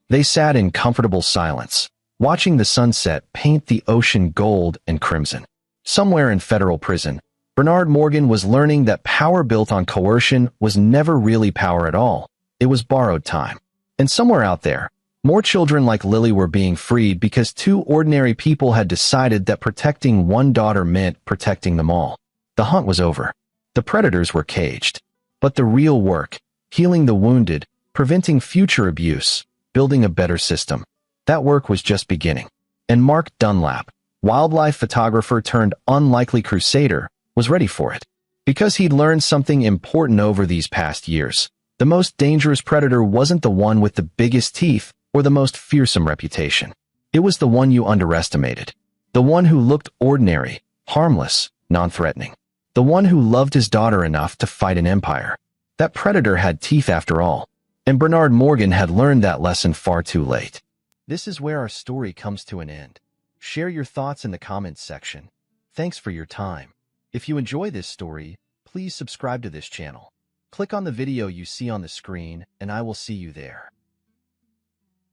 A: They sat in comfortable silence, watching the sunset paint the ocean gold and crimson. Somewhere in federal prison, Bernard Morgan was learning that power built on coercion was never really power at all. It was borrowed time. And somewhere out there, more children like Lily were being freed because 2 ordinary people had decided that protecting one daughter meant protecting them all. The hunt was over. The predators were caged. But the real work, healing the wounded, preventing future abuse, building a better system, that work was just beginning. And Mark Dunlap, wildlife photographer turned unlikely crusader, was ready for it. Because he'd learned something important over these past years. The most dangerous predator wasn't the one with the biggest teeth or the most fearsome reputation. It was the one you underestimated. The one who looked ordinary, harmless, non-threatening. The one who loved his daughter enough to fight an empire. That predator had teeth after all. And Bernard Morgan had learned that lesson far too late. This is where our story comes to an end. Share your thoughts in the comments section. Thanks for your time. If you enjoy this story, please subscribe to this channel. Click on the video you see on the screen, and I will see you there.